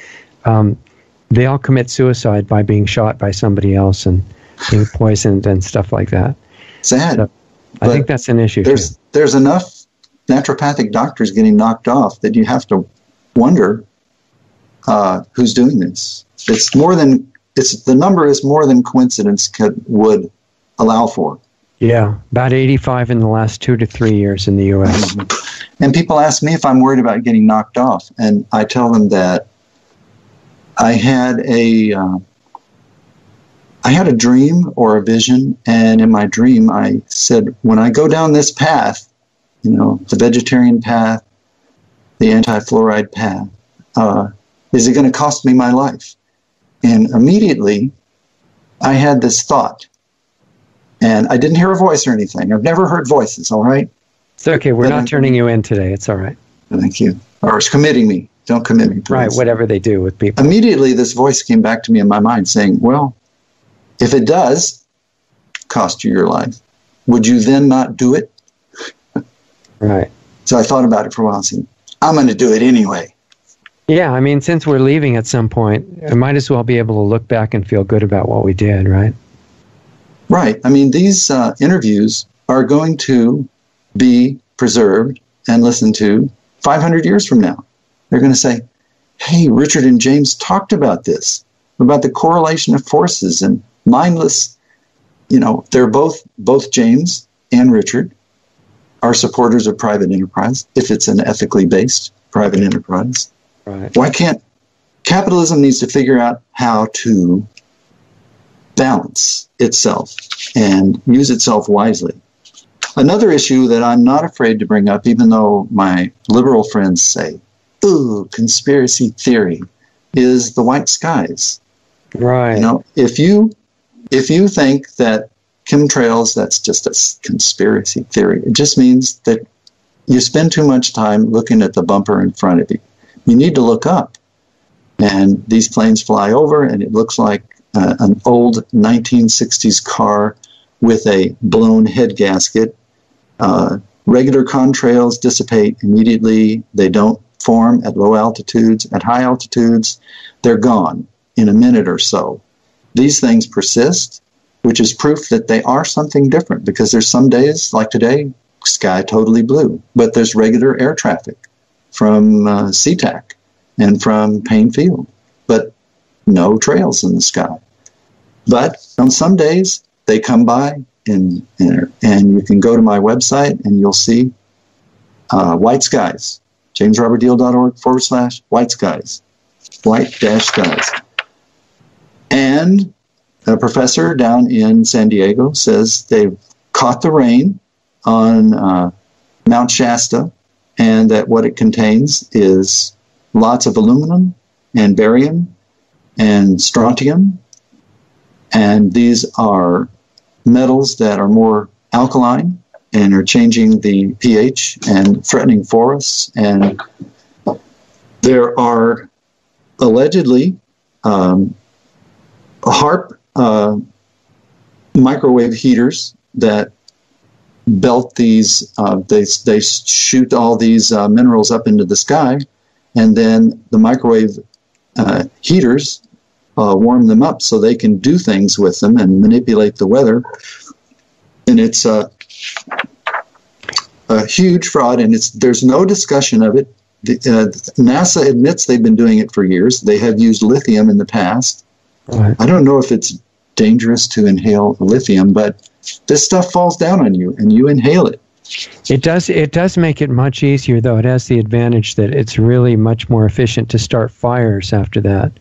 they all commit suicide by being shot by somebody else and being poisoned and stuff like that. Sad. So I think that's an issue. There's enough naturopathic doctors getting knocked off that you have to wonder who's doing this. The number is more than coincidence would allow for. Yeah, about 85 in the last 2 to 3 years in the U.S. And people ask me if I'm worried about getting knocked off, and I tell them that I had a dream or a vision, and in my dream I said, when I go down this path, the vegetarian path, the anti-fluoride path, is it going to cost me my life? And immediately I had this thought, and I didn't hear a voice or anything. I've never heard voices, all right? It's okay. We're not turning you in today. It's all right. Thank you. Or it's committing me. Don't commit me, please. Right, whatever they do with people. Immediately this voice came back to me in my mind saying, well, if it does cost you your life, would you then not do it? Right. So I thought about it for a while and said, I'm going to do it anyway. Yeah, I mean, since we're leaving at some point, I might as well be able to look back and feel good about what we did, right? Right. I mean, these interviews are going to be preserved and listened to 500 years from now. They're going to say, hey, Richard and James talked about this, about the correlation of forces and mindless, they're both James and Richard are supporters of private enterprise, if it's an ethically based private enterprise. Right. Why can't capitalism needs to figure out how to balance itself and use itself wisely. Another issue that I'm not afraid to bring up, even though my liberal friends say, ooh, conspiracy theory, is the white skies. Right. If you think that chemtrails, that's just a conspiracy theory. It just means that you spend too much time looking at the bumper in front of you. You need to look up. And these planes fly over, and it looks like an old 1960s car with a blown head gasket. Regular contrails dissipate immediately. They don't form at low altitudes. At high altitudes, they're gone in a minute or so. These things persist, which is proof that they are something different, because there's some days, like today, sky totally blue, but there's regular air traffic from SeaTac and from Payne Field, but no trails in the sky. But on some days, they come by, and you can go to my website and you'll see white skies, jamesrobertdeal.org/white skies, white-skies. And a professor down in San Diego says they've caught the rain on Mount Shasta, and that what it contains is lots of aluminum and barium and strontium. And these are metals that are more alkaline and are changing the pH and threatening forests. And there are allegedly HARP microwave heaters that belt these, they shoot all these minerals up into the sky, and then the microwave heaters warm them up so they can do things with them and manipulate the weather. And it's a huge fraud, and there's no discussion of it. NASA admits they've been doing it for years. They have used lithium in the past. Right. I don't know if it's dangerous to inhale lithium, but this stuff falls down on you and you inhale it. It does make it much easier, though. It has the advantage that it's really much more efficient to start fires after that,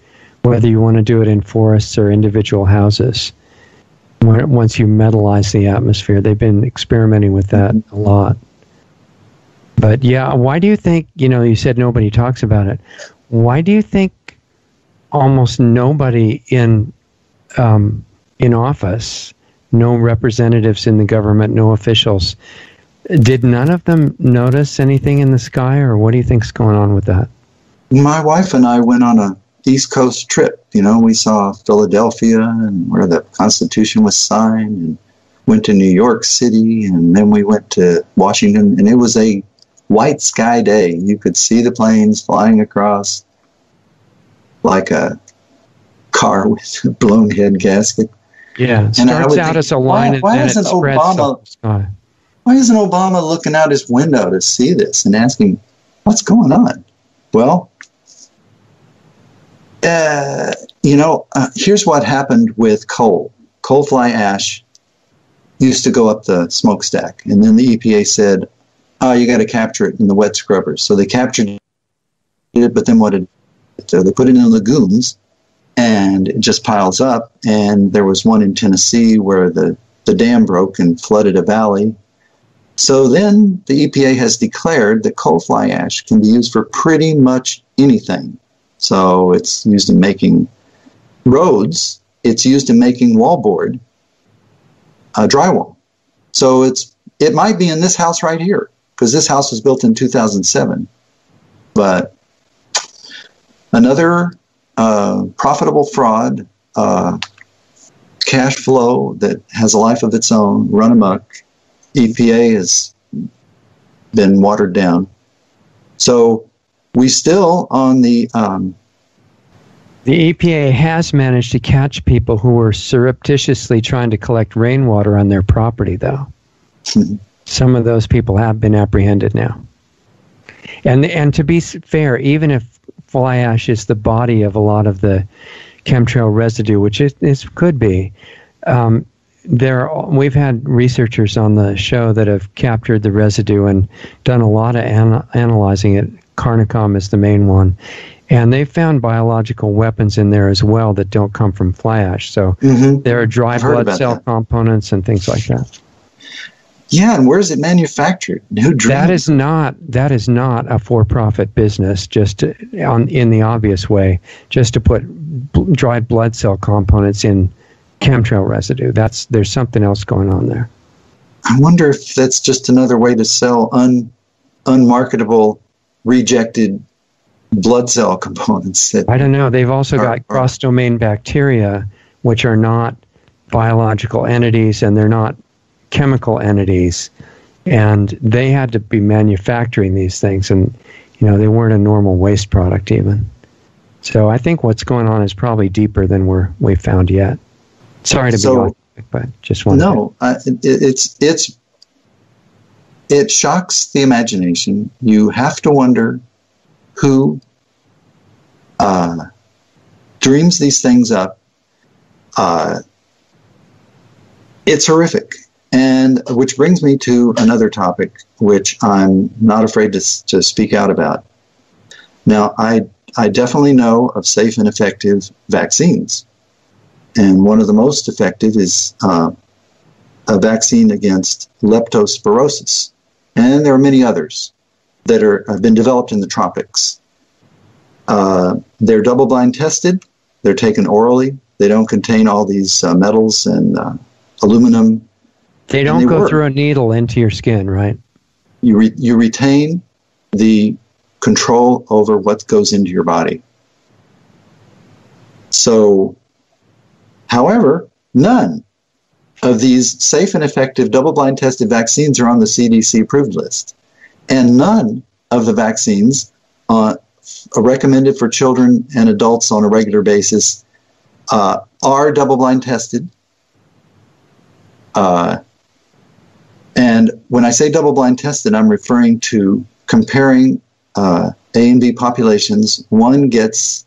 whether you want to do it in forests or individual houses. Once you metallize the atmosphere, they've been experimenting with that a lot. But yeah, why do you think, you said nobody talks about it. Why do you think almost nobody in office, no representatives in the government, no officials, did none of them notice anything in the sky, or what do you think's going on with that? My wife and I went on a East Coast trip. We saw Philadelphia and where the Constitution was signed, and went to New York City, and then we went to Washington, and it was a white sky day. You could see the planes flying across like a car with a blown head gasket. Yeah, it starts out as a line, and then it spreads to the sky. Why isn't Obama looking out his window to see this and asking, what's going on? Well, here's what happened with coal. Coal fly ash used to go up the smokestack, and then the EPA said, oh, you got to capture it in the wet scrubbers. So they captured it, but then they put it in lagoons, and it just piles up. And there was one in Tennessee where the dam broke and flooded a valley. So then the EPA has declared that coal fly ash can be used for pretty much anything. So it's used in making roads. It's used in making wallboard, drywall. So it might be in this house right here, because this house was built in 2007. But another profitable fraud, cash flow that has a life of its own, run amok. EPA has been watered down. So we still on the EPA has managed to catch people who were surreptitiously trying to collect rainwater on their property, though. Some of those people have been apprehended now. And to be fair, even if fly ash is the body of a lot of the chemtrail residue, which it could be, we've had researchers on the show that have captured the residue and done a lot of analyzing it. Carnicom is the main one. And they found biological weapons in there as well that don't come from fly ash. So there are dry blood cell components and things like that. Yeah, and where is it manufactured? That is not a for-profit business. Just in the obvious way, just to put dried blood cell components in chemtrail residue. There's something else going on there. I wonder if that's just another way to sell unmarketable, rejected blood cell components. That I don't know. They've also got cross-domain bacteria, which are not biological entities and they're not chemical entities. And they had to be manufacturing these things, and they weren't a normal waste product even. So I think what's going on is probably deeper than we've found yet. Sorry to be off, but just wanted it shocks the imagination. You have to wonder who dreams these things up. It's horrific. And which brings me to another topic, which I'm not afraid to speak out about. Now, I definitely know of safe and effective vaccines. And one of the most effective is a vaccine against leptospirosis. And there are many others that have been developed in the tropics. They're double-blind tested. They're taken orally. They don't contain all these metals and aluminum. They don't go through a needle into your skin, right? You retain the control over what goes into your body. So, however, none of these safe and effective double-blind tested vaccines are on the CDC approved list. And none of the vaccines are recommended for children and adults on a regular basis are double-blind tested. And when I say double-blind tested, I'm referring to comparing A and B populations. One gets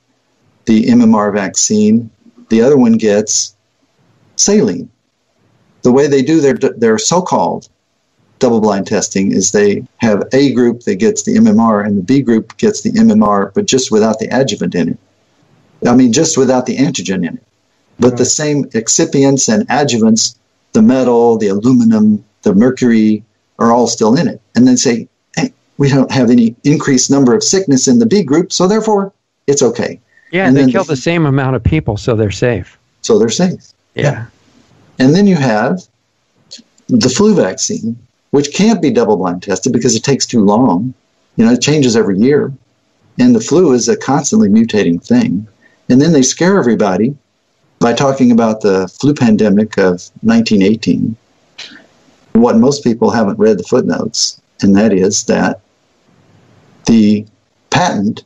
the MMR vaccine, the other one gets saline. The way they do their so-called double-blind testing is they have A group that gets the MMR and the B group gets the MMR, but just without the adjuvant in it. I mean, just without the antigen in it. But the same excipients and adjuvants, the metal, the aluminum, the mercury, are all still in it. And then say, hey, we don't have any increased number of sickness in the B group, so therefore it's okay. Yeah, and they kill the same amount of people, so they're safe. So they're safe. Yeah. And then you have the flu vaccine, which can't be double-blind tested because it takes too long. It changes every year. And the flu is a constantly mutating thing. And then they scare everybody by talking about the flu pandemic of 1918. What most people haven't read the footnotes, and that is that the patent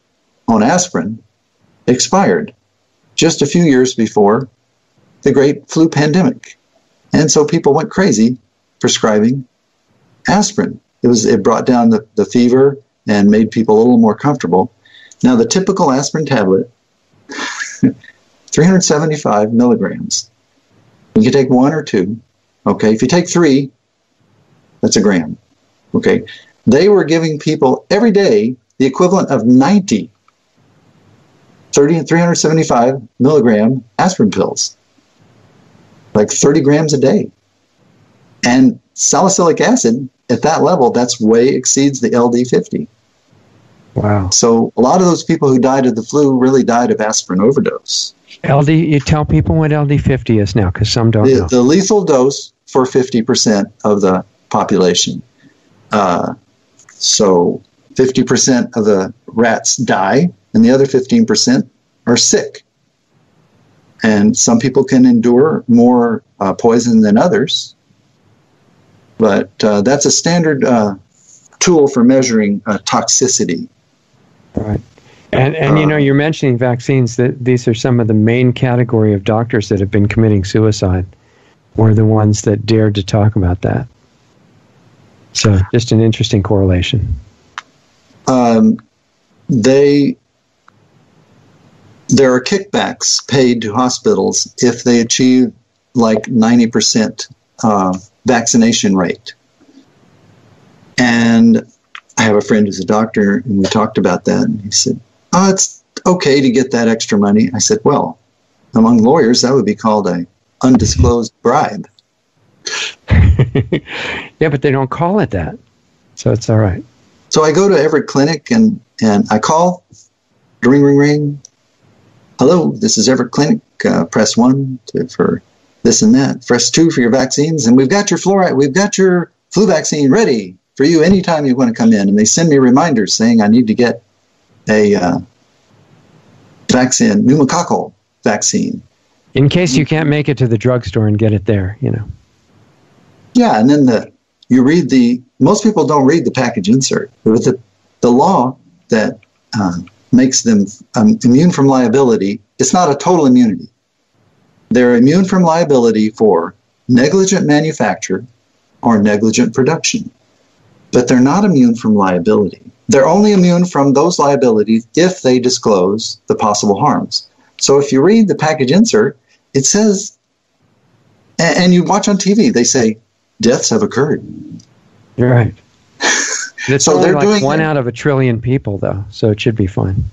on aspirin expired just a few years before the great flu pandemic. And so people went crazy prescribing aspirin. It brought down the fever and made people a little more comfortable. Now, the typical aspirin tablet, 375 milligrams. You can take one or two. Okay, if you take three, that's a gram. Okay, they were giving people every day the equivalent of 375 milligram aspirin pills, like 30 grams a day. And salicylic acid at that level, that's way exceeds the LD50. Wow. So a lot of those people who died of the flu really died of aspirin overdose. You tell people what LD50 is now, because some don't know. The lethal dose for 50% of the population. So 50% of the rats die, and the other 15% are sick. And some people can endure more poison than others. But that's a standard tool for measuring toxicity. Right. And you're mentioning vaccines. That these are some of the main category of doctors that have been committing suicide, were the ones that dared to talk about that. So just an interesting correlation. There are kickbacks paid to hospitals if they achieve like 90% vaccination rate. And I have a friend who's a doctor, and we talked about that, and he said, oh, it's okay to get that extra money. I said, well, among lawyers, that would be called an undisclosed bribe. Yeah, but they don't call it that, so it's all right. So I go to every clinic, and I call, ring, ring, ring. Hello, this is Everett Clinic. Press 1 for this and that. Press 2 for your vaccines, and we've got your flu vaccine ready for you anytime you want to come in. And they send me reminders saying I need to get a vaccine, pneumococcal vaccine. In case you can't make it to the drugstore and get it there, you know. Yeah, and then you read most people don't read the package insert. But the law that makes them immune from liability, it's not a total immunity. They're immune from liability for negligent manufacture or negligent production. But they're not immune from liability. They're only immune from those liabilities if they disclose the possible harms. So if you read the package insert, it says, and you watch on TV, they say, deaths have occurred. You're right. It's So only they're like doing 1 out of 1 trillion people, though, so it should be fine.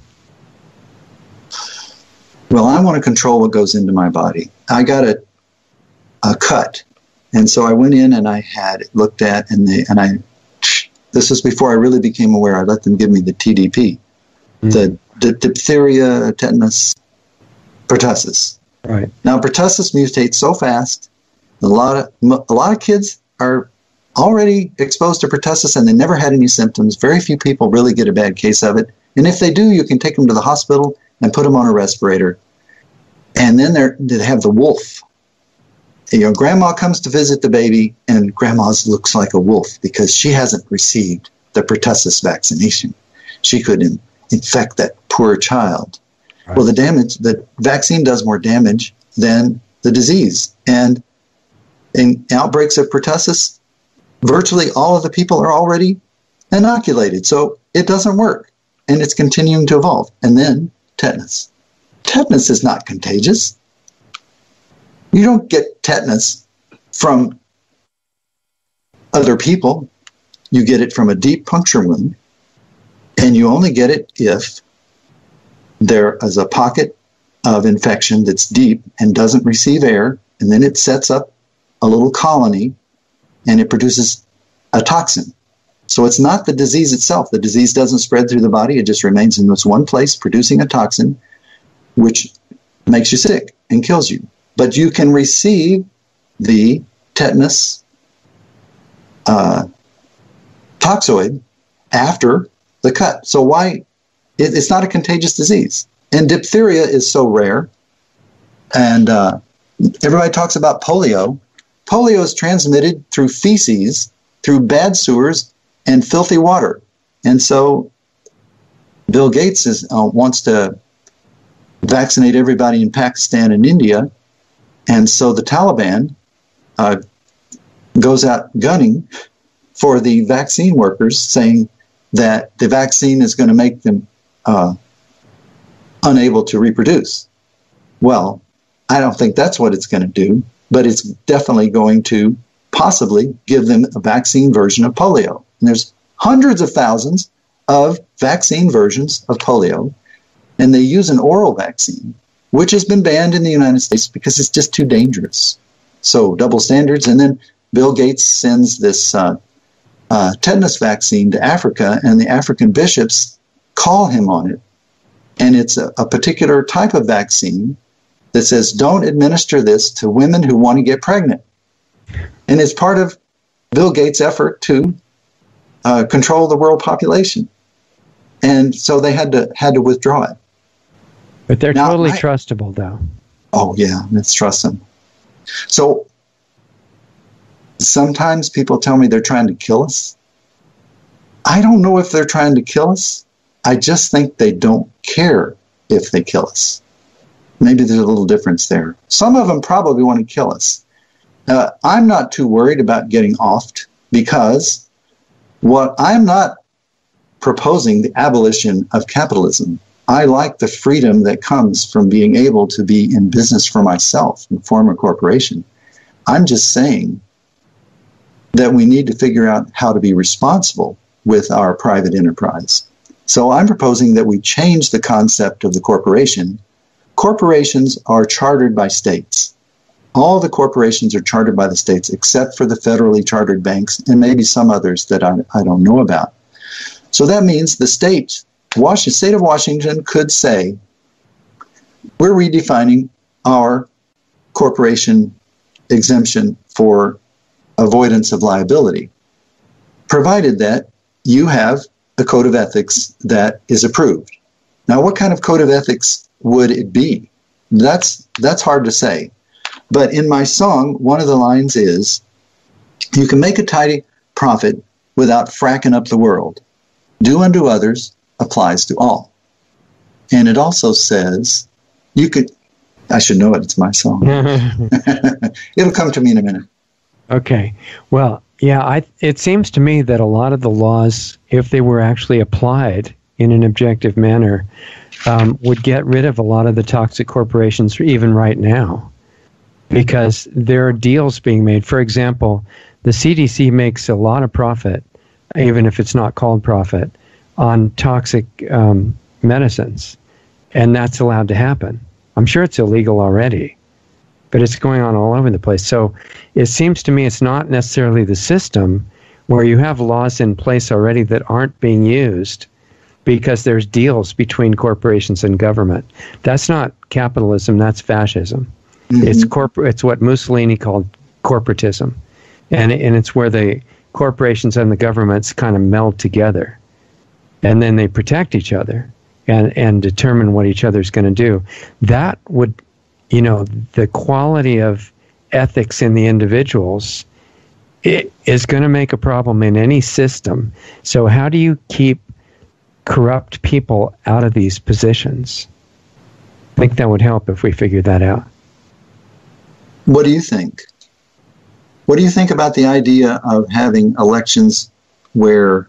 Well, I want to control what goes into my body. I got a cut, and so I went in and I had it looked at, this was before I really became aware. I let them give me the TDP, the diphtheria, tetanus, pertussis. Right. Now, pertussis mutates so fast. A lot of kids are already exposed to pertussis and they never had any symptoms. Very few people really get a bad case of it. And if they do, you can take them to the hospital and put them on a respirator. And then they have the wolf. You know, grandma comes to visit the baby and grandma looks like a wolf because she hasn't received the pertussis vaccination. She could infect that poor child. Right. Well, the vaccine does more damage than the disease. And in outbreaks of pertussis, virtually all of the people are already inoculated. So it doesn't work. And it's continuing to evolve. And then tetanus. Tetanus is not contagious. You don't get tetanus from other people. You get it from a deep puncture wound. And you only get it if there is a pocket of infection that's deep and doesn't receive air. And then it sets up a little colony and it produces a toxin. So it's not the disease itself. The disease doesn't spread through the body. It just remains in this one place producing a toxin, which makes you sick and kills you. But you can receive the tetanus toxoid after the cut. So why? It's not a contagious disease. And diphtheria is so rare. And everybody talks about polio. Polio is transmitted through feces, through bad sewers, and filthy water. And so Bill Gates wants to vaccinate everybody in Pakistan and India. And so the Taliban goes out gunning for the vaccine workers, saying that the vaccine is going to make them unable to reproduce. Well, I don't think that's what it's going to do, but it's definitely going to possibly give them a vaccine version of polio. And there's hundreds of thousands of vaccine versions of polio, and they use an oral vaccine, which has been banned in the United States because it's just too dangerous. So double standards. And then Bill Gates sends this tetanus vaccine to Africa, and the African bishops call him on it. And it's a particular type of vaccine that says, don't administer this to women who want to get pregnant. And it's part of Bill Gates' effort to control the world population. And so they had to withdraw it. But they're totally trustable, though. Oh, yeah, let's trust them. So sometimes people tell me they're trying to kill us. I don't know if they're trying to kill us. I just think they don't care if they kill us. Maybe there's a little difference there. Some of them probably want to kill us. I'm not too worried about getting offed because I'm not proposing the abolition of capitalism. I like the freedom that comes from being able to be in business for myself and form a corporation. I'm just saying that we need to figure out how to be responsible with our private enterprise. So I'm proposing that we change the concept of the corporation. Corporations are chartered by states. All the corporations are chartered by the states except for the federally chartered banks and maybe some others that I don't know about. So that means the state of Washington could say, we're redefining our corporation exemption for avoidance of liability, provided that you have a code of ethics that is approved. Now, what kind of code of ethics would it be? That's hard to say. But in my song, one of the lines is, you can make a tidy profit without fracking up the world. Do unto others applies to all. And it also says, I should know it, it's my song. It'll come to me in a minute. Okay. Well, yeah, it seems to me that a lot of the laws, if they were actually applied in an objective manner, would get rid of a lot of the toxic corporations even right now, because there are deals being made. For example, the CDC makes a lot of profit, even if it's not called profit, on toxic medicines, and that's allowed to happen. I'm sure it's illegal already, but it's going on all over the place. So it seems to me it's not necessarily the system where you have laws in place already that aren't being used because there's deals between corporations and government. That's not capitalism, that's fascism. Mm-hmm. It's what Mussolini called corporatism. And it's where the corporations and the governments kind of meld together. And then they protect each other and determine what each other's going to do. That would, the quality of ethics in the individuals, it is going to make a problem in any system. So how do you keep corrupt people out of these positions? I think that would help if we figured that out. What do you think? What do you think about the idea of having elections where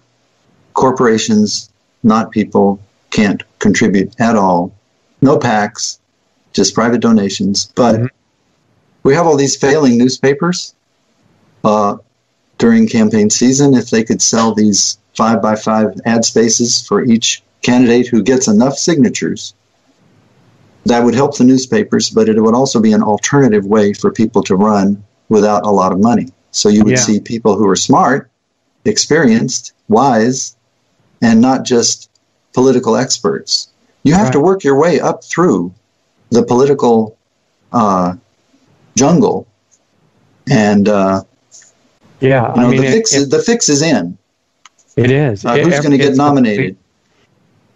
corporations, not people, can't contribute at all? No PACs, just private donations. But we have all these failing newspapers during campaign season. If they could sell these 5x5 ad spaces for each candidate who gets enough signatures, that would help the newspapers, but it would also be an alternative way for people to run without a lot of money. So you would see people who are smart, experienced, wise, and not just political experts. You have to work your way up through the political jungle. And the fix is in. It is. Who's going to get nominated?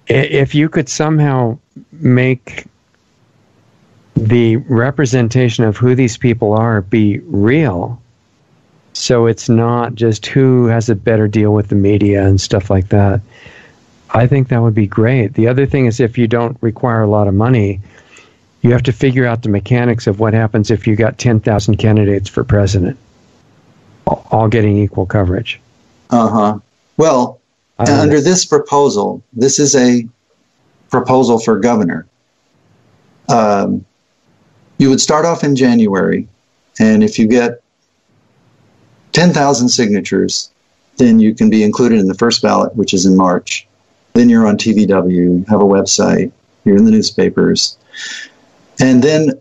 If you could somehow make the representation of who these people are be real, so it's not just who has a better deal with the media and stuff like that, I think that would be great. The other thing is, if you don't require a lot of money, you have to figure out the mechanics of what happens if you got 10,000 candidates for president, all getting equal coverage. Well, under this proposal, this is a proposal for governor. You would start off in January, and if you get 10,000 signatures, then you can be included in the first ballot, which is in March. Then you're on TVW, you have a website, you're in the newspapers. And then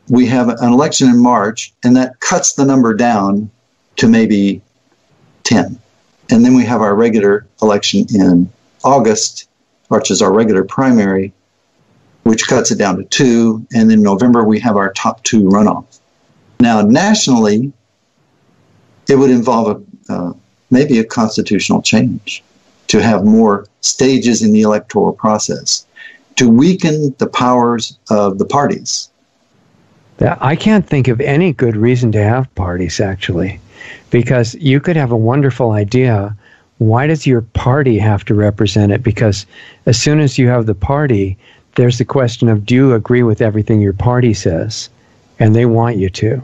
we have an election in March, and that cuts the number down to maybe 10. And then we have our regular election in August, which is our regular primary, which cuts it down to 2. And in November, we have our top 2 runoff. Now, nationally, it would involve maybe a constitutional change to have more stages in the electoral process, to weaken the powers of the parties. I can't think of any good reason to have parties, actually, because you could have a wonderful idea. Why does your party have to represent it? Because as soon as you have the party, there's the question of, do you agree with everything your party says? And they want you to.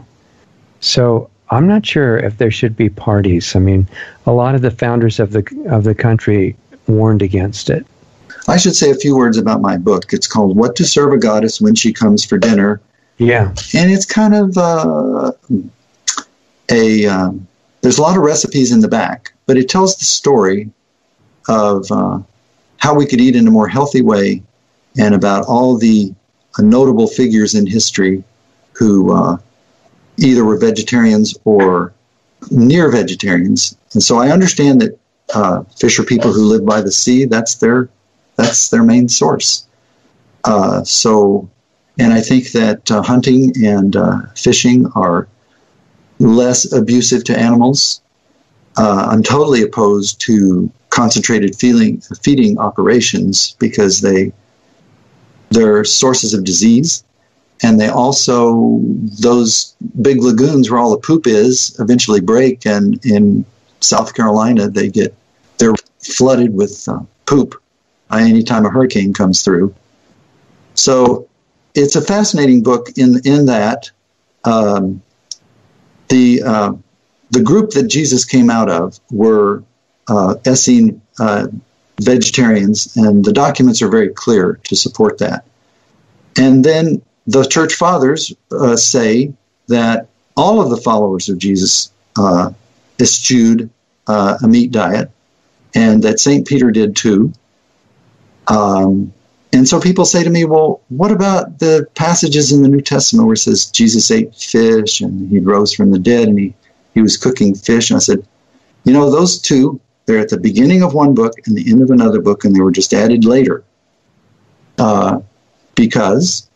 So I'm not sure if there should be parties. I mean, a lot of the founders of the country warned against it. I should say a few words about my book. It's called What to Serve a Goddess When She Comes for Dinner. Yeah. And it's kind of there's a lot of recipes in the back, but it tells the story of how we could eat in a more healthy way, and about all the notable figures in history who either were vegetarians or near vegetarians. And so I understand that fish are people who live by the sea. That's their main source. And I think that hunting and fishing are less abusive to animals. I'm totally opposed to concentrated feeding operations because they're sources of disease. And they also, those big lagoons where all the poop is eventually break. And in South Carolina, they're flooded with poop anytime a hurricane comes through. So it's a fascinating book in that the group that Jesus came out of were Essene vegetarians, and the documents are very clear to support that. And then the church fathers say that all of the followers of Jesus eschewed a meat diet, and that St. Peter did too. And so people say to me, well, what about the passages in the New Testament where it says Jesus ate fish and he rose from the dead and he was cooking fish? And I said, those two, they're at the beginning of one book and the end of another book, and they were just added later. Because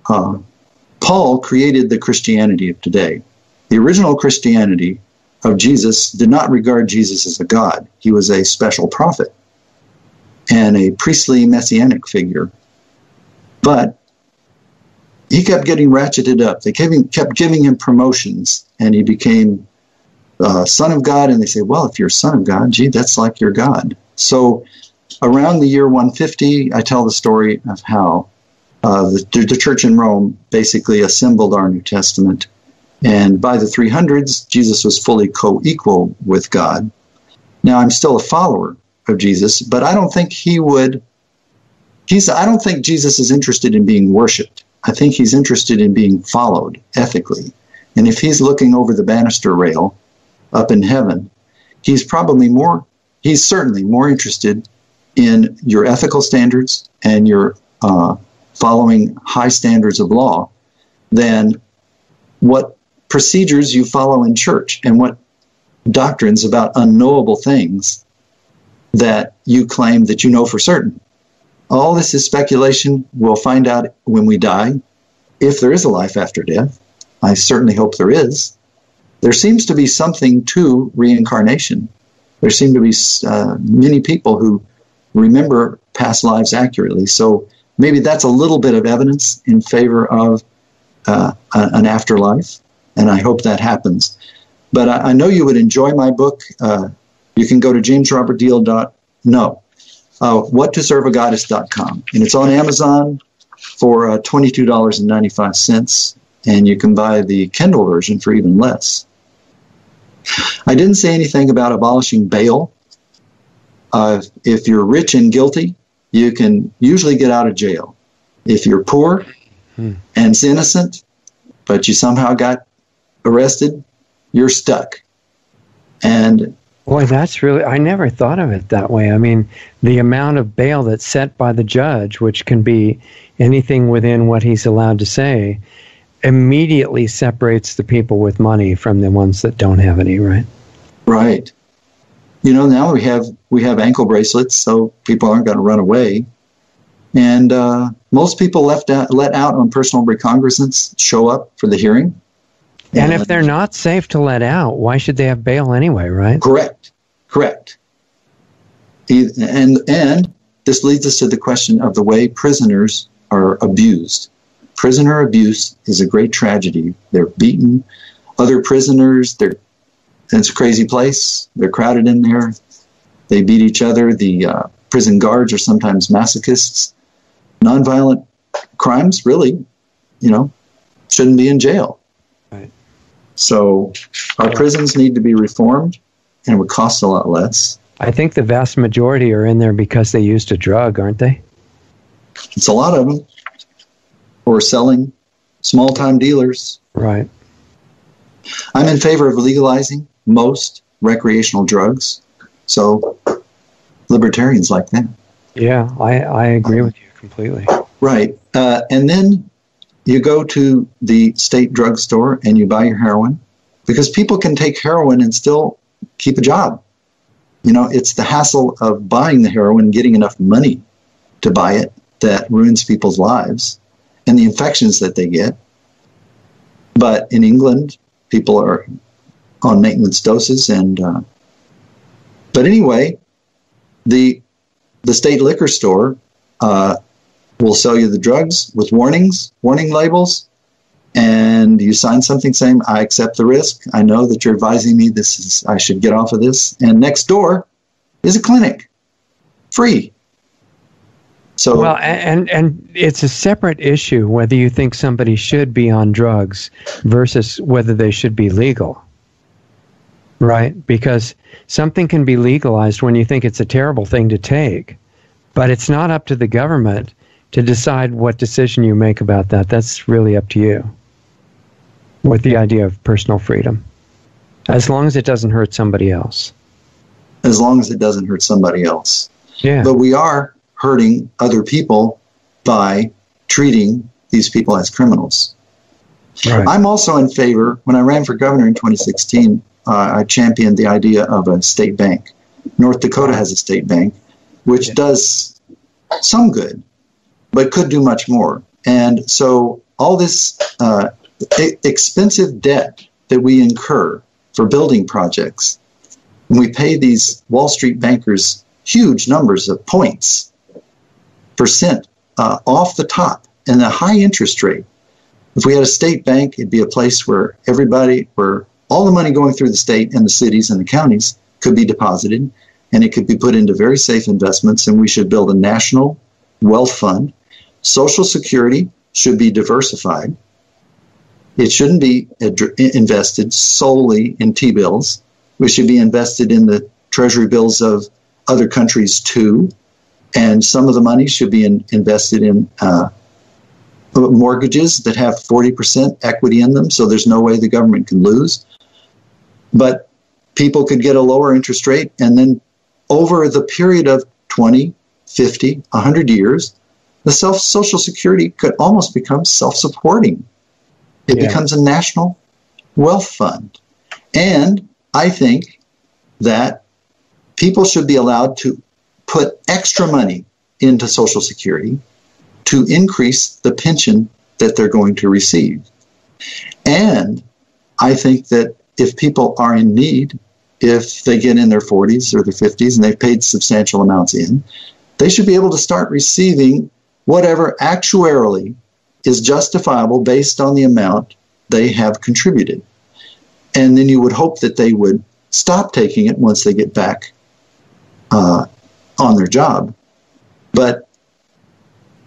Paul created the Christianity of today. The original Christianity of Jesus did not regard Jesus as a god. He was a special prophet and a priestly messianic figure. But he kept getting ratcheted up. They kept giving him promotions, and he became Son of God. And they say, well, if you're Son of God, gee, that's like your God. So around the year 150, I tell the story of how the church in Rome basically assembled our New Testament. And by the 300s, Jesus was fully co-equal with God. Now, I'm still a follower of Jesus, but I don't think I don't think Jesus is interested in being worshipped. I think he's interested in being followed ethically. And if he's looking over the banister rail up in heaven, he's certainly more interested in your ethical standards and your following high standards of law than what procedures you follow in church and what doctrines about unknowable things that you claim that you know for certain. All this is speculation. We'll find out when we die, if there is a life after death. I certainly hope there is. There seems to be something to reincarnation. There seem to be many people who remember past lives accurately. So maybe that's a little bit of evidence in favor of an afterlife, and I hope that happens. But I know you would enjoy my book. You can go to whattoserveagoddess.com, and it's on Amazon for $22.95, and you can buy the Kindle version for even less. I didn't say anything about abolishing bail. If you're rich and guilty, you can usually get out of jail. If you're poor and it's innocent, but you somehow got arrested, you're stuck. And boy, I never thought of it that way. I mean, the amount of bail that's set by the judge, which can be anything within what he's allowed to say, immediately separates the people with money from the ones that don't have any, right? Right. Now we have ankle bracelets, so people aren't going to run away. And most people let out on personal recognizance show up for the hearing. And if they're not safe to let out, why should they have bail anyway, right? Correct. And this leads us to the question of the way prisoners are abused. Prisoner abuse is a great tragedy. They're beaten. Other prisoners, it's a crazy place. They're crowded in there. They beat each other. The prison guards are sometimes masochists. Nonviolent crimes, really, shouldn't be in jail. Right. So our prisons need to be reformed, and it would cost a lot less. I think the vast majority are in there because they used a drug, aren't they? It's a lot of them. Or selling, small-time dealers. Right. I'm in favor of legalizing most recreational drugs. So libertarians like that. Yeah, I agree with you completely. Right. And then you go to the state drugstore and you buy your heroin, because people can take heroin and still keep a job. It's the hassle of buying the heroin, getting enough money to buy it, that ruins people's lives, and the infections that they get. But in England, people are on maintenance doses, and But anyway, the state liquor store will sell you the drugs with warning labels, and you sign something saying, I accept the risk. I know that you're advising me I should get off of this. And next door is a clinic, free. So, well, and it's a separate issue whether you think somebody should be on drugs versus whether they should be legal, right? Because something can be legalized when you think it's a terrible thing to take, but it's not up to the government to decide what decision you make about that. That's really up to you, with the idea of personal freedom, as long as it doesn't hurt somebody else. As long as it doesn't hurt somebody else. Yeah. But we are hurting other people by treating these people as criminals. Right. I'm also in favor, when I ran for governor in 2016, I championed the idea of a state bank. North Dakota has a state bank, which does some good, but could do much more. And so all this expensive debt that we incur for building projects, and we pay these Wall Street bankers huge numbers of points, percent off the top, and a high interest rate. If we had a state bank, it'd be a place where all the money going through the state and the cities and the counties could be deposited, and it could be put into very safe investments, and we should build a national wealth fund. Social Security should be diversified. It shouldn't be invested solely in T-bills. We should be invested in the treasury bills of other countries too, and some of the money should be invested in mortgages that have 40% equity in them, so there's no way the government can lose. But people could get a lower interest rate, and then over the period of 20, 50, 100 years, the Social Security could almost become self-supporting. It becomes a national wealth fund. And I think that people should be allowed to put extra money into Social Security to increase the pension that they're going to receive. And I think that if people are in need, if they get in their 40s or their 50s and they've paid substantial amounts in, they should be able to start receiving whatever actuarially is justifiable based on the amount they have contributed. And then you would hope that they would stop taking it once they get back on their job. But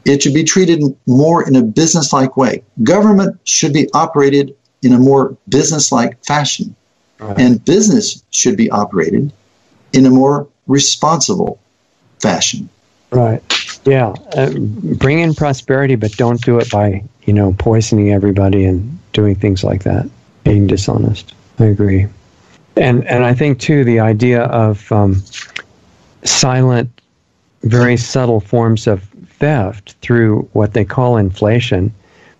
it should be treated more in a business-like way. Government should be operated in a more business-like fashion. Right. And business should be operated in a more responsible fashion. Right. Yeah. Bring in prosperity, but don't do it by, poisoning everybody and doing things like that, being dishonest. I agree. And I think, too, the idea of silent, very subtle forms of theft through what they call inflation,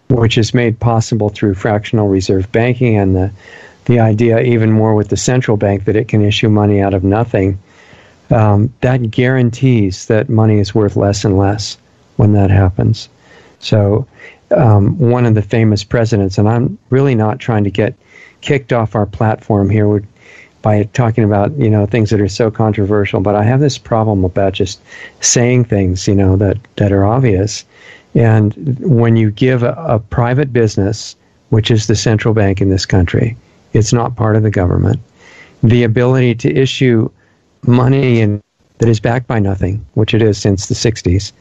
which is made possible through fractional reserve banking, and the idea even more with the central bank that it can issue money out of nothing, that guarantees that money is worth less and less when that happens. So one of the famous presidents, and I'm really not trying to get kicked off our platform here by talking about, things that are so controversial, but I have this problem about just saying things, that are obvious. And when you give a private business, which is the central bank in this country, it's not part of the government, the ability to issue money that is backed by nothing, which it is since the 60s,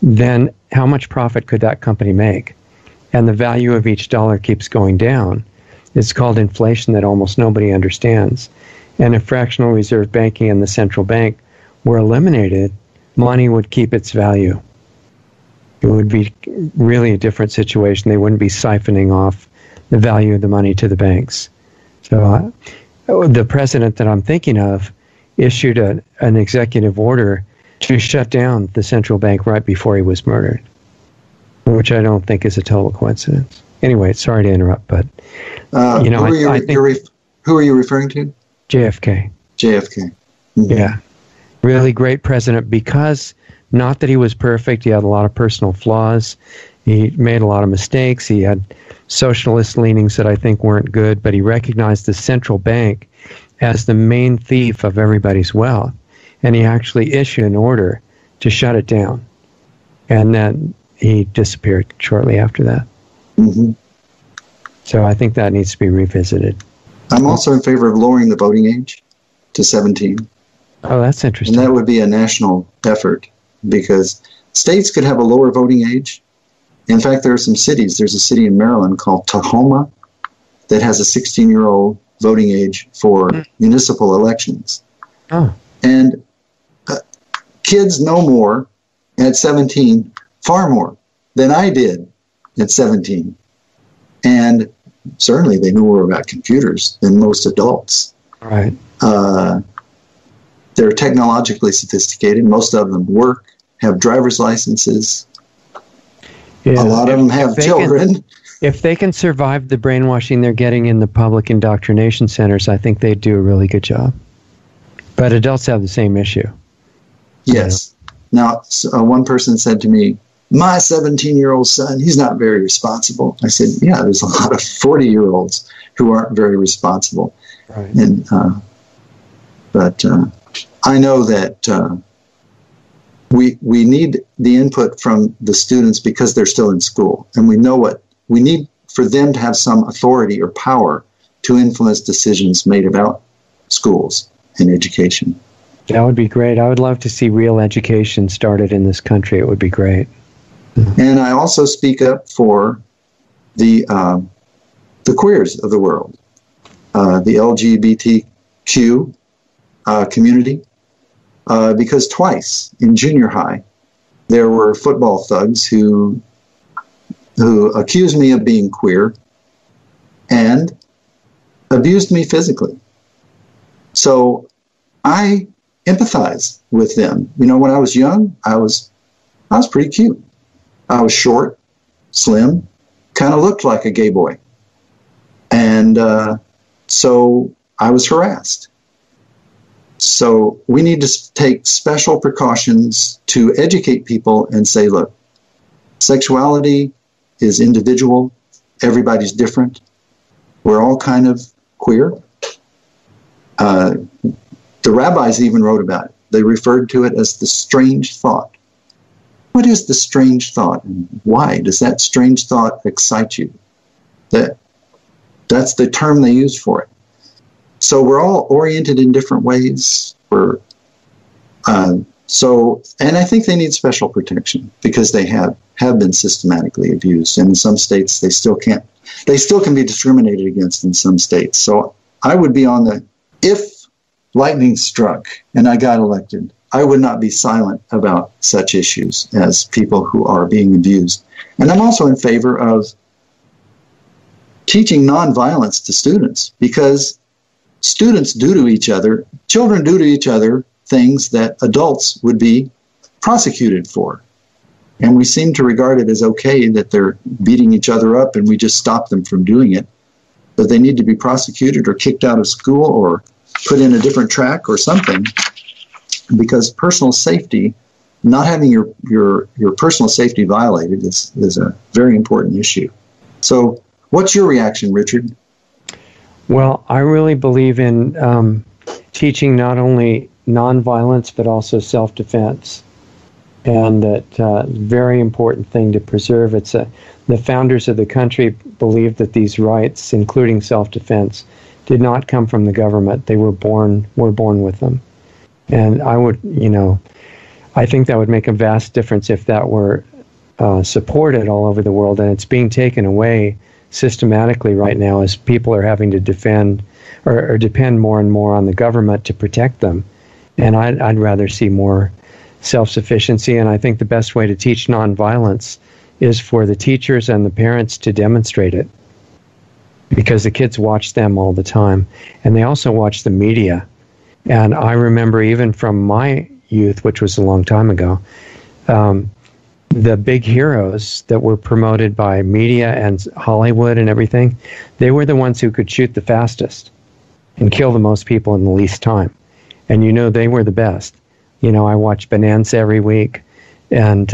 then how much profit could that company make? And the value of each dollar keeps going down. It's called inflation that almost nobody understands. And if fractional reserve banking and the central bank were eliminated, money would keep its value. It would be really a different situation. They wouldn't be siphoning off the value of the money to the banks. So the president that I'm thinking of issued an executive order to shut down the central bank right before he was murdered, which I don't think is a total coincidence. Anyway, sorry to interrupt, but I think who are you referring to? JFK. JFK. Mm-hmm. Yeah, really great president, because not that he was perfect. He had a lot of personal flaws. He made a lot of mistakes. He had socialist leanings that I think weren't good, but he recognized the central bank as the main thief of everybody's wealth. And he actually issued an order to shut it down. And then he disappeared shortly after that. Mm-hmm. So I think that needs to be revisited. I'm also in favor of lowering the voting age to 17. Oh, that's interesting. And that would be a national effort, because states could have a lower voting age. In fact, there are some cities. There's a city in Maryland called Tahoma that has a 16-year-old voting age for municipal elections. Oh. And kids know more at 17, far more than I did at 17. And certainly they knew more about computers than most adults. Right. They're technologically sophisticated. Most of them work, have driver's licenses. Yeah. A lot of them have children. If they can survive the brainwashing they're getting in the public indoctrination centers, I think they do a really good job. But adults have the same issue. Yes. Now, one person said to me, my 17-year-old son, he's not very responsible. I said, yeah, there's a lot of 40-year-olds who aren't very responsible. Right. And, but I know that we need the input from the students because they're still in school. And we know what we need for them to have some authority or power to influence decisions made about schools and education. That would be great. I would love to see real education started in this country. It would be great. And I also speak up for the queers of the world, the LGBTQ community, because twice in junior high there were football thugs who accused me of being queer and abused me physically. So I empathize with them. You know, when I was young, I was pretty cute. I was short, slim, kind of looked like a gay boy. And so I was harassed. So we need to take special precautions to educate people and say, look, sexuality is individual. Everybody's different. We're all kind of queer. The rabbis even wrote about it. They referred to it as the strange thought. What is the strange thought, and why does that strange thought excite you? That's the term they use for it. So we're all oriented in different ways. And I think they need special protection because they have been systematically abused, and in some states they still can be discriminated against in some states. So I would be on if lightning struck and I got elected, I would not be silent about such issues as people who are being abused. And I'm also in favor of teaching nonviolence to students, because students do to each other, children do to each other things that adults would be prosecuted for. And we seem to regard it as okay that they're beating each other up and we just stop them from doing it. But they need to be prosecuted or kicked out of school or put in a different track or something, because personal safety, not having your personal safety violated is a very important issue. So what's your reaction, Richard? Well, I really believe in teaching not only nonviolence but also self-defense, and that very important thing to preserve. The founders of the country believed that these rights, including self-defense, did not come from the government. They were born with them. And I think that would make a vast difference if that were supported all over the world. And it's being taken away systematically right now as people are having to defend or depend more and more on the government to protect them. And I'd rather see more self-sufficiency. And I think the best way to teach nonviolence is for the teachers and the parents to demonstrate it, because the kids watch them all the time. And they also watch the media. And I remember even from my youth, which was a long time ago, the big heroes that were promoted by media and Hollywood and everything, they were the ones who could shoot the fastest and kill the most people in the least time. And they were the best. I watched Bonanza every week, and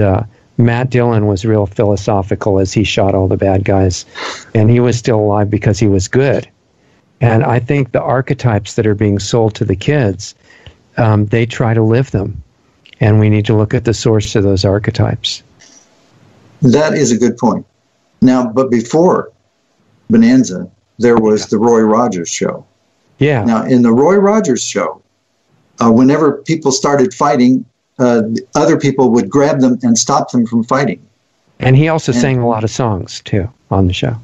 Matt Dillon was real philosophical as he shot all the bad guys, and he was still alive because he was good. And I think the archetypes that are being sold to the kids, they try to live them. And we need to look at the source of those archetypes. That is a good point. Now, but before Bonanza, there was the Roy Rogers show. Yeah. Now, in the Roy Rogers show, whenever people started fighting, other people would grab them and stop them from fighting. And he also sang a lot of songs, too, on the show.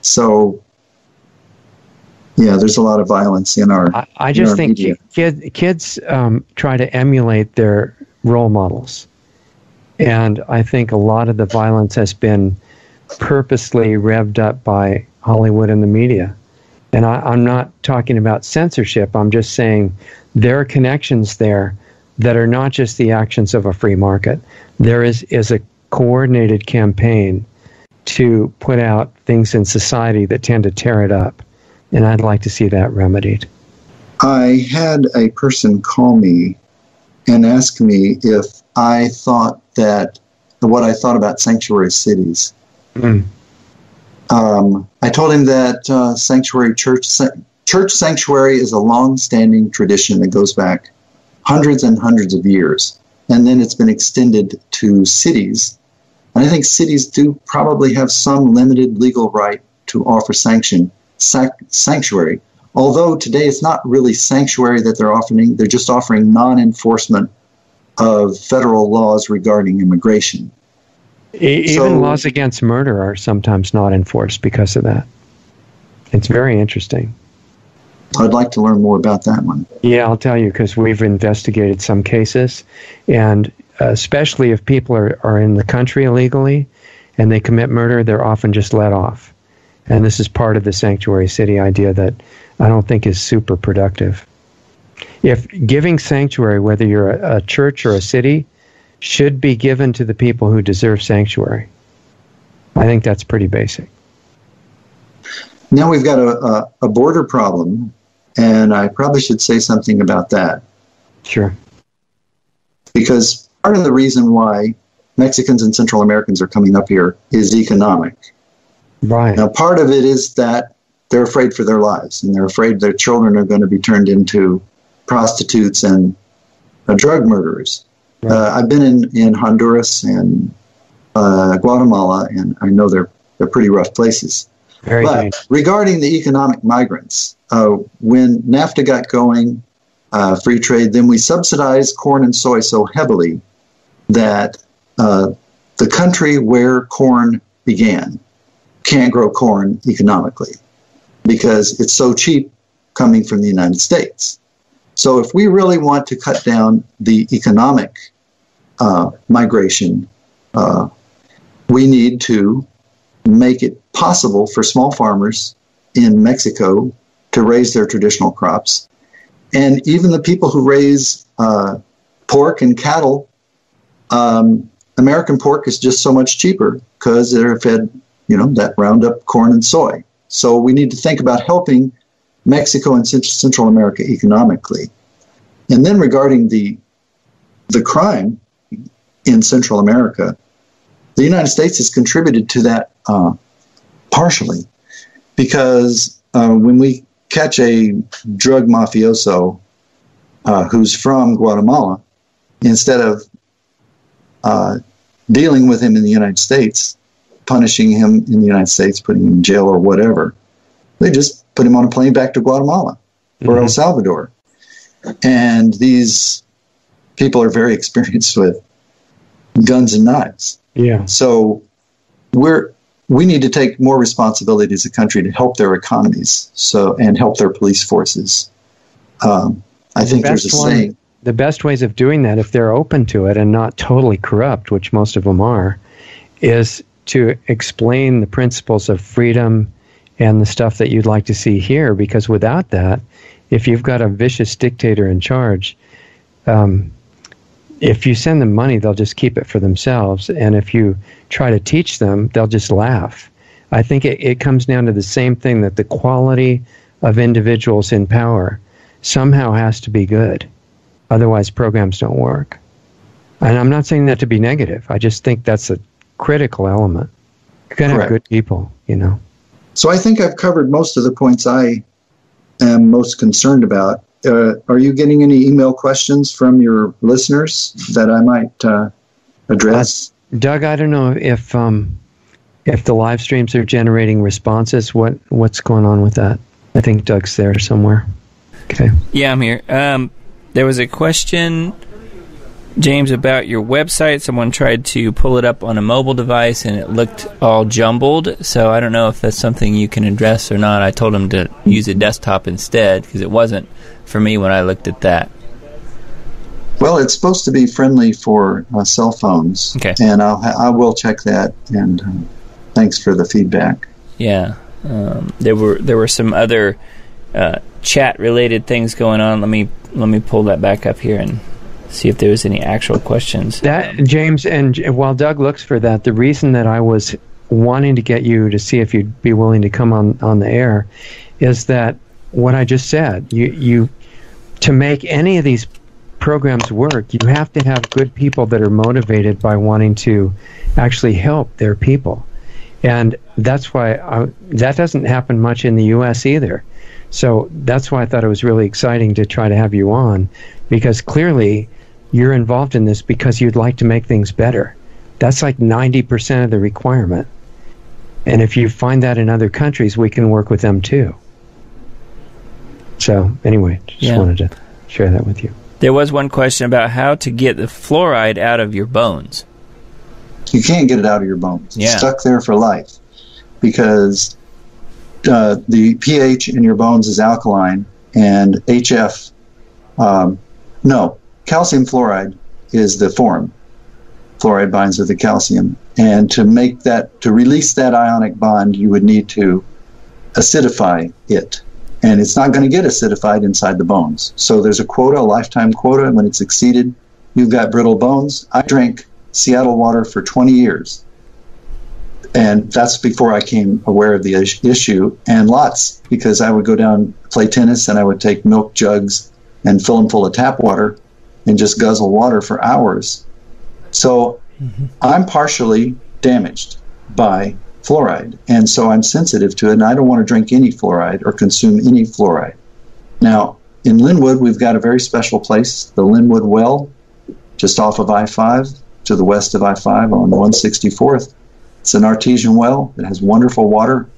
So, yeah, there's a lot of violence in our I just think kids try to emulate their role models. And I think a lot of the violence has been purposely revved up by Hollywood and the media. And I'm not talking about censorship. I'm just saying there are connections there that are not just the actions of a free market. There is a coordinated campaign to put out things in society that tend to tear it up. And I'd like to see that remedied. I had a person call me and ask me if I thought that what I thought about sanctuary cities. I told him that church sanctuary is a long-standing tradition that goes back hundreds and hundreds of years, and then it's been extended to cities. And I think cities do probably have some limited legal right to offer sanctuary. Although today it's not really sanctuary that they're offering; they're just offering non-enforcement of federal laws regarding immigration. Even laws against murder are sometimes not enforced because of that. It's very interesting. I'd like to learn more about that one. Yeah, I'll tell you, because we've investigated some cases, and especially if people are in the country illegally and they commit murder, they're often just let off. And this is part of the sanctuary city idea that I don't think is super productive. If giving sanctuary, whether you're a church or a city, should be given to the people who deserve sanctuary. I think that's pretty basic. Now we've got a border problem, and I probably should say something about that. Sure. Because part of the reason why Mexicans and Central Americans are coming up here is economic. Right. Now, part of it is that they're afraid for their lives, and they're afraid their children are going to be turned into prostitutes and drug murderers. Right. I've been in Honduras and Guatemala, and I know they're pretty rough places. But regarding the economic migrants, when NAFTA got going, free trade, then we subsidized corn and soy so heavily that the country where corn began can't grow corn economically because it's so cheap coming from the United States. So if we really want to cut down the economic migration, we need to make it possible for small farmers in Mexico to raise their traditional crops. And even the people who raise pork and cattle, American pork is just so much cheaper because they're fed, that Roundup corn and soy. So we need to think about helping Mexico and Central America economically. And then regarding the crime in Central America, the United States has contributed to that partially, because when we catch a drug mafioso who's from Guatemala, instead of dealing with him in the United States, punishing him in the United States, putting him in jail or whatever, they just put him on a plane back to Guatemala or El Salvador. And these people are very experienced with guns and knives. Yeah. So we need to take more responsibility as a country to help their economies and help their police forces. I think there's a saying. The best ways of doing that, if they're open to it and not totally corrupt, which most of them are, is to explain the principles of freedom and the stuff that you'd like to see here. Because without that, if you've got a vicious dictator in charge, if you send them money, they'll just keep it for themselves. And if you try to teach them, they'll just laugh. I think it comes down to the same thing, that the quality of individuals in power somehow has to be good. Otherwise, programs don't work. And I'm not saying that to be negative. I just think that's a critical element. You've got to have good people, So I think I've covered most of the points I am most concerned about. Are you getting any email questions from your listeners that I might address? Doug, I don't know if the live streams are generating responses. What's going on with that? I think Doug's there somewhere. Okay. Yeah, I'm here. There was a question, James, about your website. Someone tried to pull it up on a mobile device, and it looked all jumbled. So I don't know if that's something you can address or not. I told him to use a desktop instead because it wasn't for me when I looked at that. Well, it's supposed to be friendly for cell phones. Okay. And I will check that, and thanks for the feedback. Yeah. There were some other chat-related things going on. Let me pull that back up here and see if there was any actual questions. That, James, and while Doug looks for that, the reason that I was wanting to get you to see if you'd be willing to come on the air is that what I just said. You to make any of these programs work, you have to have good people that are motivated by wanting to actually help their people. And that's why that doesn't happen much in the U.S. either. So that's why I thought it was really exciting to try to have you on, because clearly you're involved in this because you'd like to make things better. That's like 90% of the requirement. And if you find that in other countries, we can work with them too. So anyway, just wanted to share that with you. There was one question about how to get the fluoride out of your bones. You can't get it out of your bones. Yeah. It's stuck there for life because the pH in your bones is alkaline, and HF, calcium fluoride is the form. Fluoride binds with the calcium. And to release that ionic bond, you would need to acidify it. And it's not going to get acidified inside the bones. So there's a quota, a lifetime quota, and when it's exceeded, you've got brittle bones. I drank Seattle water for 20 years. And that's before I became aware of the issue. And lots, because I would go down, play tennis, and I would take milk jugs and fill them full of tap water and just guzzle water for hours. So I'm partially damaged by fluoride, and so I'm sensitive to it, and I don't want to drink any fluoride or consume any fluoride. Now, in Linwood, we've got a very special place, the Linwood Well, just off of I-5, to the west of I-5 on 164th. It's an artesian well. It has wonderful water,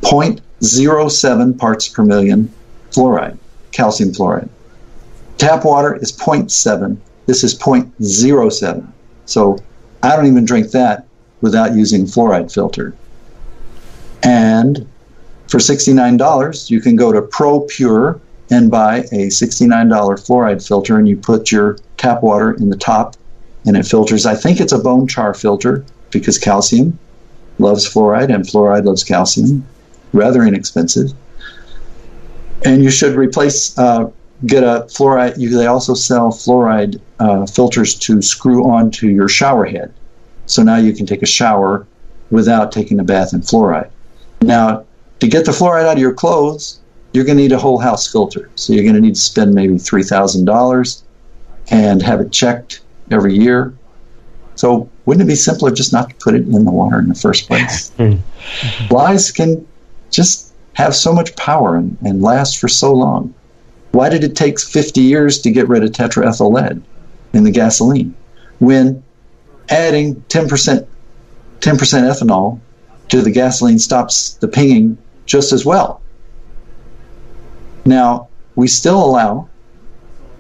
0.07 parts per million fluoride, calcium fluoride. Tap water is 0.7. This is 0.07. So I don't even drink that without using a fluoride filter. And for $69, you can go to ProPure and buy a $69 fluoride filter, and you put your tap water in the top, and it filters. I think it's a bone char filter because calcium loves fluoride and fluoride loves calcium. Rather inexpensive. And you should get a fluoride. They also sell fluoride filters to screw onto your shower head. So now you can take a shower without taking a bath in fluoride. Now, to get the fluoride out of your clothes, you're going to need a whole house filter. So you're going to need to spend maybe $3,000 and have it checked every year. So wouldn't it be simpler just not to put it in the water in the first place? Lies can just have so much power and last for so long. Why did it take 50 years to get rid of tetraethyl lead in the gasoline when adding 10% ethanol to the gasoline stops the pinging just as well? Now, we still allow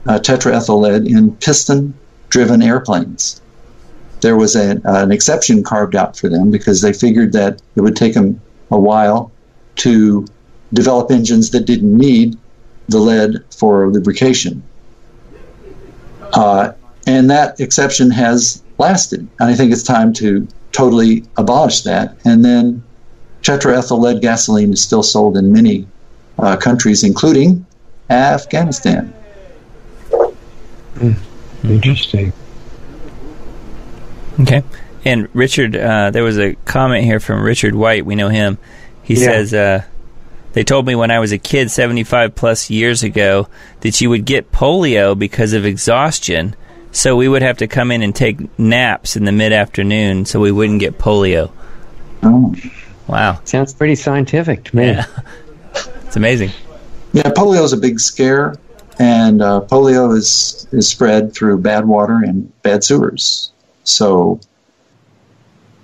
tetraethyl lead in piston-driven airplanes. There was an exception carved out for them because they figured that it would take them a while to develop engines that didn't need the lead for lubrication. And that exception has lasted. And I think it's time to totally abolish that. And then tetraethyl lead gasoline is still sold in many countries, including Afghanistan. Interesting. Okay. And Richard, there was a comment here from Richard White. We know him. He says, they told me when I was a kid 75 plus years ago that you would get polio because of exhaustion. So we would have to come in and take naps in the mid-afternoon so we wouldn't get polio. Oh. Wow. Sounds pretty scientific to me. Yeah. It's amazing. Yeah, polio is a big scare, and polio is spread through bad water and bad sewers. So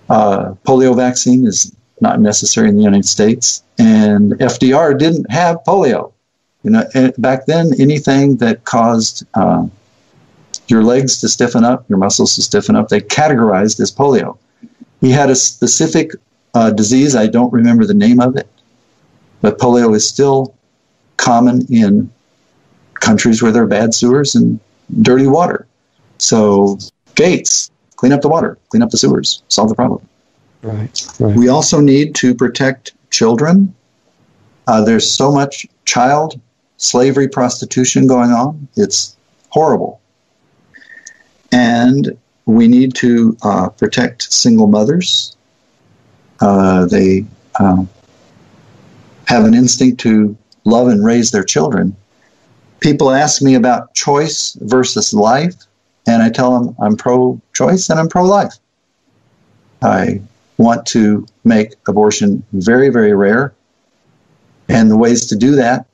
polio vaccine is not necessary in the United States, and FDR didn't have polio. Back then, anything that caused your legs to stiffen up, your muscles to stiffen up, they categorized as polio. He had a specific disease. I don't remember the name of it, but polio is still common in countries where there are bad sewers and dirty water. So, Gates, clean up the water, clean up the sewers, solve the problem. Right. We also need to protect children. There's so much child slavery, prostitution going on. It's horrible. And we need to protect single mothers. They have an instinct to love and raise their children. People ask me about choice versus life, and I tell them I'm pro-choice and I'm pro-life. I want to make abortion very, very rare, and the ways to do that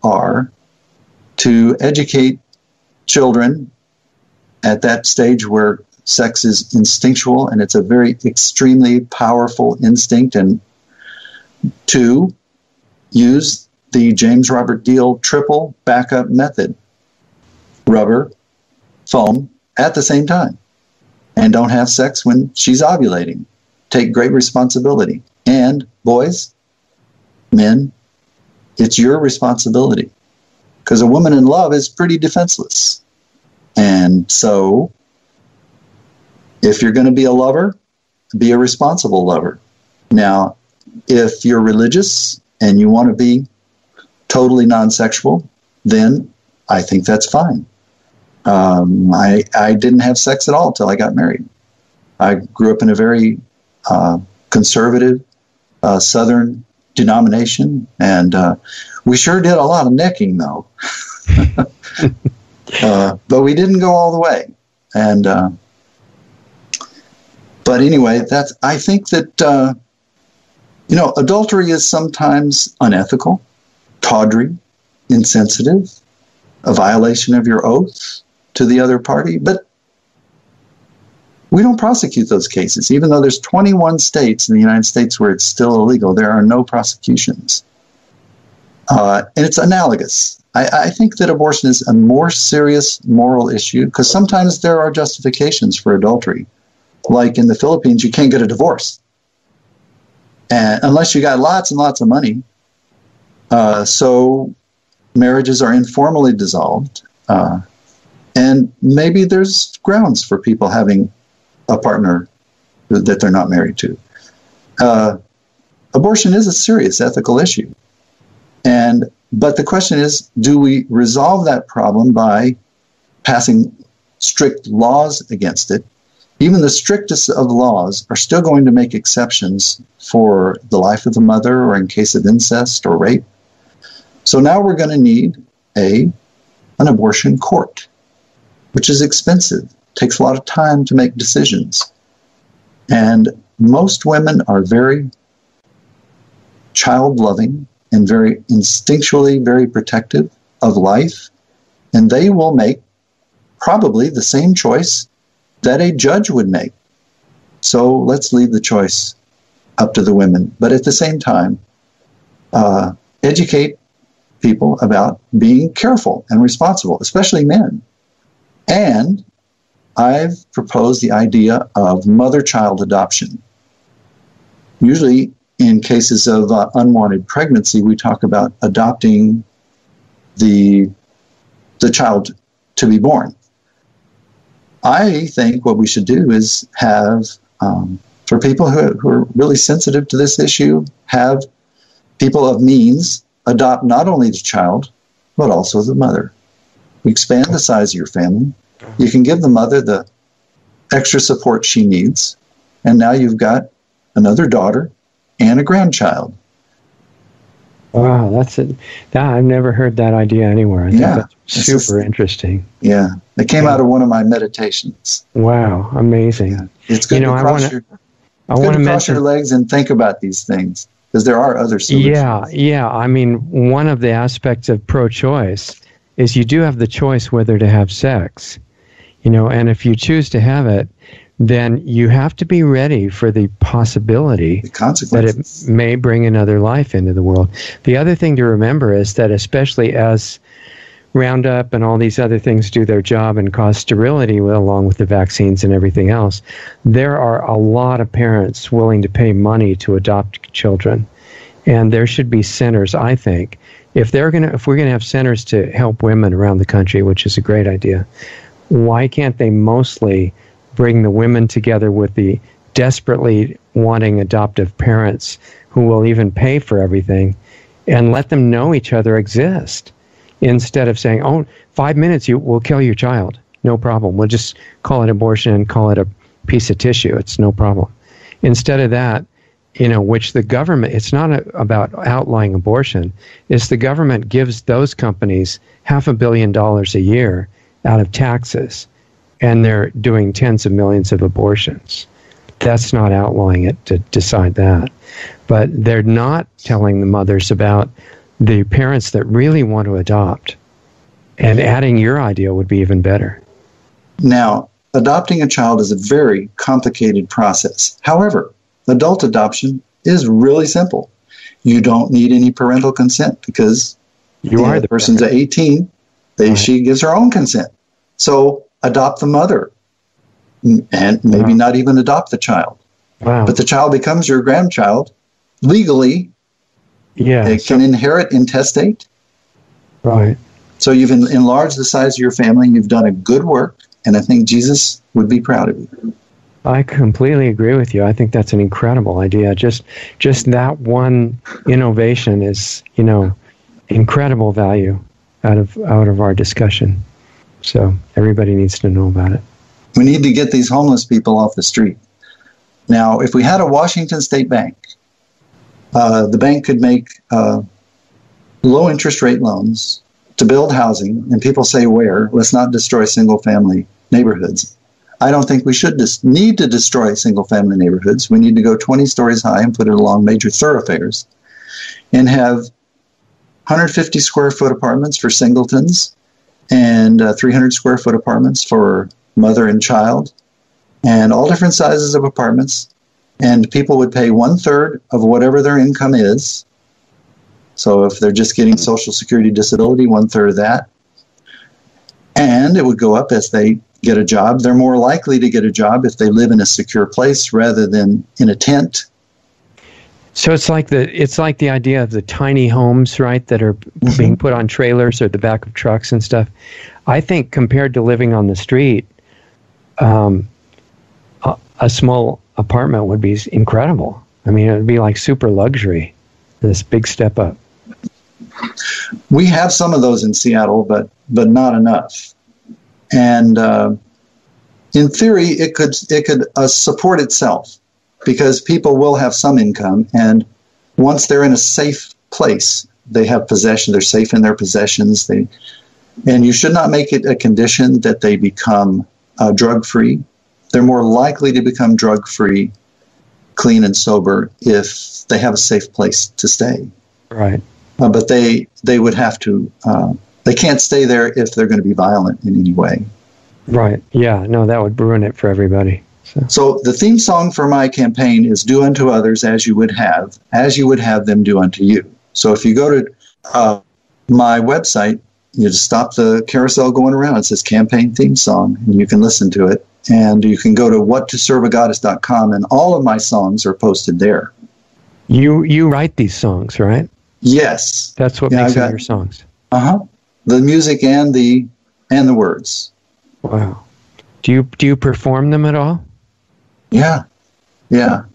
are to educate children at that stage where sex is instinctual and it's a very extremely powerful instinct, and to use the James Robert Deal triple backup method, rubber, foam, at the same time, and don't have sex when she's ovulating. Take great responsibility. And boys, men, it's your responsibility, because a woman in love is pretty defenseless. And so if you're going to be a lover, be a responsible lover. Now, if you're religious and you want to be totally non-sexual, then I think that's fine. I didn't have sex at all till I got married. I grew up in a very conservative Southern denomination, and we sure did a lot of necking, though. But we didn't go all the way. And but anyway, I think that adultery is sometimes unethical, tawdry, insensitive, a violation of your oath to the other party, but we don't prosecute those cases. Even though there's 21 states in the United States where it's still illegal, there are no prosecutions. And it's analogous. I think that abortion is a more serious moral issue, because sometimes there are justifications for adultery. Like in the Philippines, you can't get a divorce, and unless you got lots and lots of money. So marriages are informally dissolved, and maybe there's grounds for people having a partner that they're not married to. Abortion is a serious ethical issue. But the question is, do we resolve that problem by passing strict laws against it? Even the strictest of laws are still going to make exceptions for the life of the mother, or in case of incest or rape. So now we're going to need an abortion court, which is expensive, takes a lot of time to make decisions. And most women are very child-loving and very instinctually very protective of life, and they will make probably the same choice that a judge would make. So let's leave the choice up to the women. But at the same time, educate people about being careful and responsible, especially men. And I've proposed the idea of mother-child adoption. Usually, in cases of unwanted pregnancy, we talk about adopting the child to be born. I think what we should do is have, for people who are really sensitive to this issue, have people of means adopt not only the child, but also the mother. You expand the size of your family. You can give the mother the extra support she needs, and now you've got another daughter and a grandchild. Wow, that's it. I've never heard that idea anywhere. I think that's super interesting. Yeah, it came out of one of my meditations. Wow, amazing. Yeah. It's good to cross your... I want to cross your legs and think about these things, because there are other solutions. Yeah. I mean, one of the aspects of pro-choice is you do have the choice whether to have sex, and if you choose to have it, then you have to be ready for the possibility that it may bring another life into the world. The other thing to remember is that especially as Roundup and all these other things do their job and cause sterility along with the vaccines and everything else, there are a lot of parents willing to pay money to adopt children. And there should be centers, I think. If we're going to have centers to help women around the country, which is a great idea, why can't they mostly bring the women together with the desperately wanting adoptive parents who will even pay for everything and let them know each other exist, instead of saying, 5 minutes, we'll kill your child. No problem. We'll just call it abortion and call it a piece of tissue. It's no problem. Instead of that, which the government, it's not about outlawing abortion. It's the government gives those companies $500 million a year out of taxes, and they're doing tens of millions of abortions. That's not outlawing it to decide that. But they're not telling the mothers about the parents that really want to adopt. And adding your idea would be even better. Now, adopting a child is a very complicated process. However, adult adoption is really simple. You don't need any parental consent because the person's at 18. She gives her own consent. So adopt the mother and maybe not even adopt the child. Wow. But the child becomes your grandchild legally. Yeah. It can inherit intestate. Right. So you've enlarged the size of your family and you've done a good work, and I think Jesus would be proud of you. I completely agree with you. I think that's an incredible idea. Just that one innovation is, incredible value out of our discussion. So everybody needs to know about it. We need to get these homeless people off the street. Now, if we had a Washington State bank, the bank could make low interest rate loans to build housing, and people say, where? Let's not destroy single family neighborhoods. I don't think we should need to destroy single family neighborhoods. We need to go 20 stories high and put it along major thoroughfares and have 150 square foot apartments for singletons and 300 square foot apartments for mother and child, and all different sizes of apartments. And people would pay 1/3 of whatever their income is. So if they're just getting Social Security disability, 1/3 of that. And it would go up as they get a job. They're more likely to get a job if they live in a secure place rather than in a tent. So it's like the idea of the tiny homes, right, that are being put on trailers or the back of trucks and stuff. I think compared to living on the street, a small apartment would be incredible. I mean, it would be like super luxury, this big step up. We have some of those in Seattle, but not enough. And in theory, it could support itself, because people will have some income, and once they're in a safe place, they have possession. They're safe in their possessions. And you should not make it a condition that they become drug-free. They're more likely to become drug-free, clean and sober, if they have a safe place to stay. Right. But they would have to. They can't stay there if they're going to be violent in any way. Right. Yeah. No, that would ruin it for everybody. So the theme song for my campaign is "Do unto others as you would have them do unto you." So if you go to my website, you just stop the carousel going around. It says "Campaign Theme Song," and you can listen to it. And you can go to whattoserveagoddess.com, and all of my songs are posted there. You write these songs, right? Yes. That's what makes them your songs. The music and the words. Wow. Do you perform them at all? Yeah.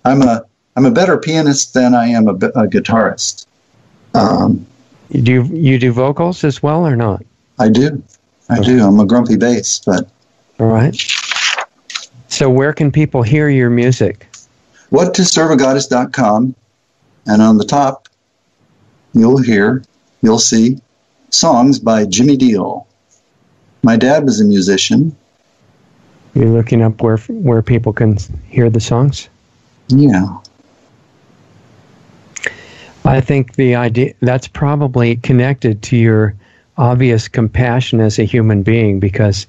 I'm a better pianist than I am a guitarist. You do vocals as well or not? I do. I'm a grumpy bass, but. All right. So where can people hear your music? Whattoserveagoddess.com, and on the top, you'll see songs by Jimmy Deal. My dad was a musician. You're looking up where people can hear the songs? Yeah. I think the idea that's probably connected to your obvious compassion as a human being, because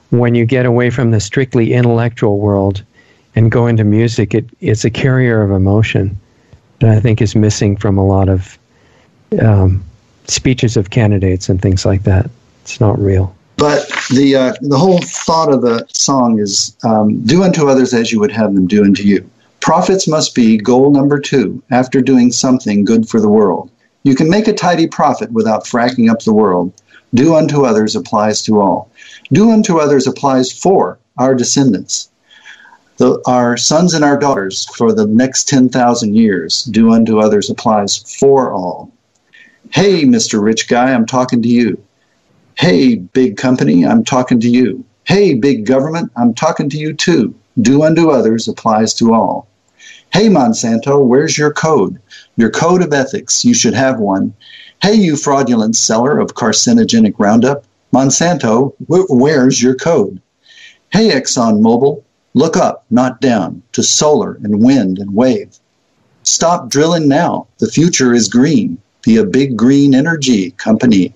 when you get away from the strictly intellectual world and go into music, it's a carrier of emotion that I think is missing from a lot of speeches of candidates and things like that. It's not real. But the whole thought of the song is do unto others as you would have them do unto you. Profits must be goal number 2 after doing something good for the world. You can make a tidy profit without fracking up the world. Do unto others applies to all. Do unto others applies for our descendants, our sons and our daughters for the next 10,000 years. Do unto others applies for all. Hey, Mr. Rich Guy, I'm talking to you. Hey, big company, I'm talking to you. Hey, big government, I'm talking to you too. Do unto others applies to all. Hey, Monsanto, where's your code? Your code of ethics, you should have one. Hey, you fraudulent seller of carcinogenic Roundup. Monsanto, where's your code? Hey, ExxonMobil, look up, not down, to solar and wind and wave. Stop drilling now. The future is green. Be a big green energy company.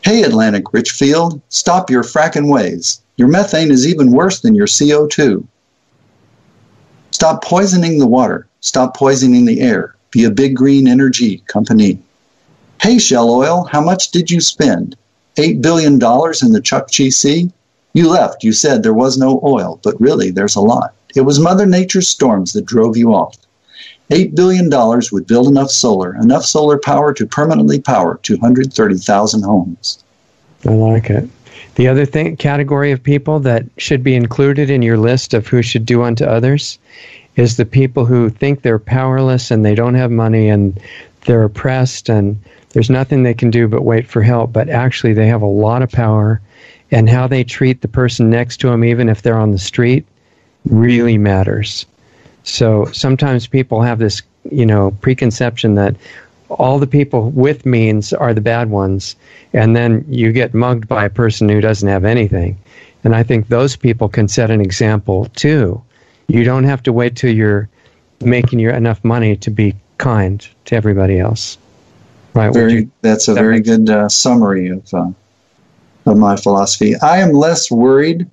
Hey, Atlantic Richfield, stop your fracking ways. Your methane is even worse than your CO2. Stop poisoning the water. Stop poisoning the air. Be a big green energy company. Hey, Shell Oil, how much did you spend? $8 billion in the Chukchi Sea? You left. You said there was no oil, but really there's a lot. It was Mother Nature's storms that drove you off. $8 billion would build enough solar power to permanently power 230,000 homes. I like it. The other category of people that should be included in your list of who should do unto others is the people who think they're powerless and they don't have money and they're oppressed and there's nothing they can do but wait for help, but actually they have a lot of power, and how they treat the person next to them, even if they're on the street, really matters. So sometimes people have this, preconception that all the people with means are the bad ones, and then you get mugged by a person who doesn't have anything. And I think those people can set an example too. You don't have to wait till you're making enough money to be kind to everybody else. Right? That's a very good summary of my philosophy. I am less worried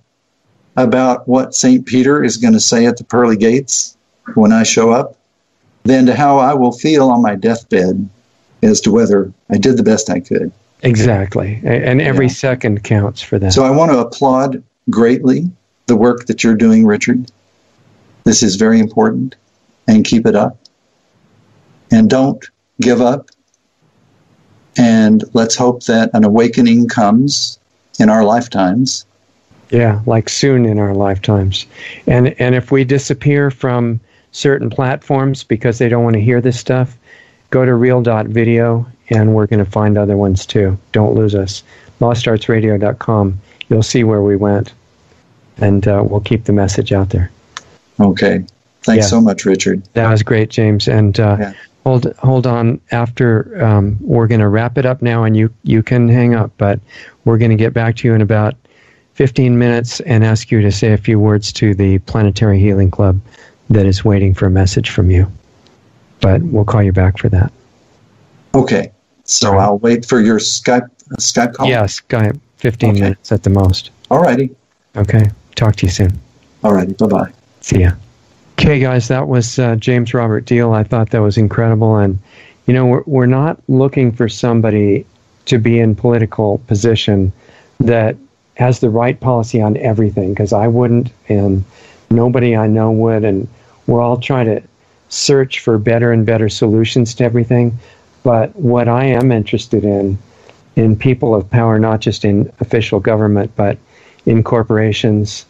about what St. Peter is going to say at the pearly gates when I show up than to how I will feel on my deathbed as to whether I did the best I could. Exactly. And every second counts for that. So I want to applaud greatly the work that you're doing, Richard. This is very important, and keep it up. And don't give up. And let's hope that an awakening comes in our lifetimes. Yeah, like soon in our lifetimes. And if we disappear from certain platforms because they don't want to hear this stuff, go to real.video and we're going to find other ones too. Don't lose us. LostArtsRadio.com. You'll see where we went. And we'll keep the message out there. Okay. Thanks so much, Richard. That was great, James. And hold on. After we're going to wrap it up now, and you can hang up, but we're going to get back to you in about 15 minutes and ask you to say a few words to the Planetary Healing Club that is waiting for a message from you. But we'll call you back for that. Okay. So I'll wait for your Skype call? Yeah, Skype. 15 minutes at the most. All righty. Okay. Talk to you soon. All righty. Bye-bye. See ya. Okay, guys, that was James Robert Deal. I thought that was incredible. And, we're not looking for somebody to be in political position that has the right policy on everything, because I wouldn't, and nobody I know would, and we're all trying to search for better and better solutions to everything. But what I am interested in people of power, not just in official government, but in corporations,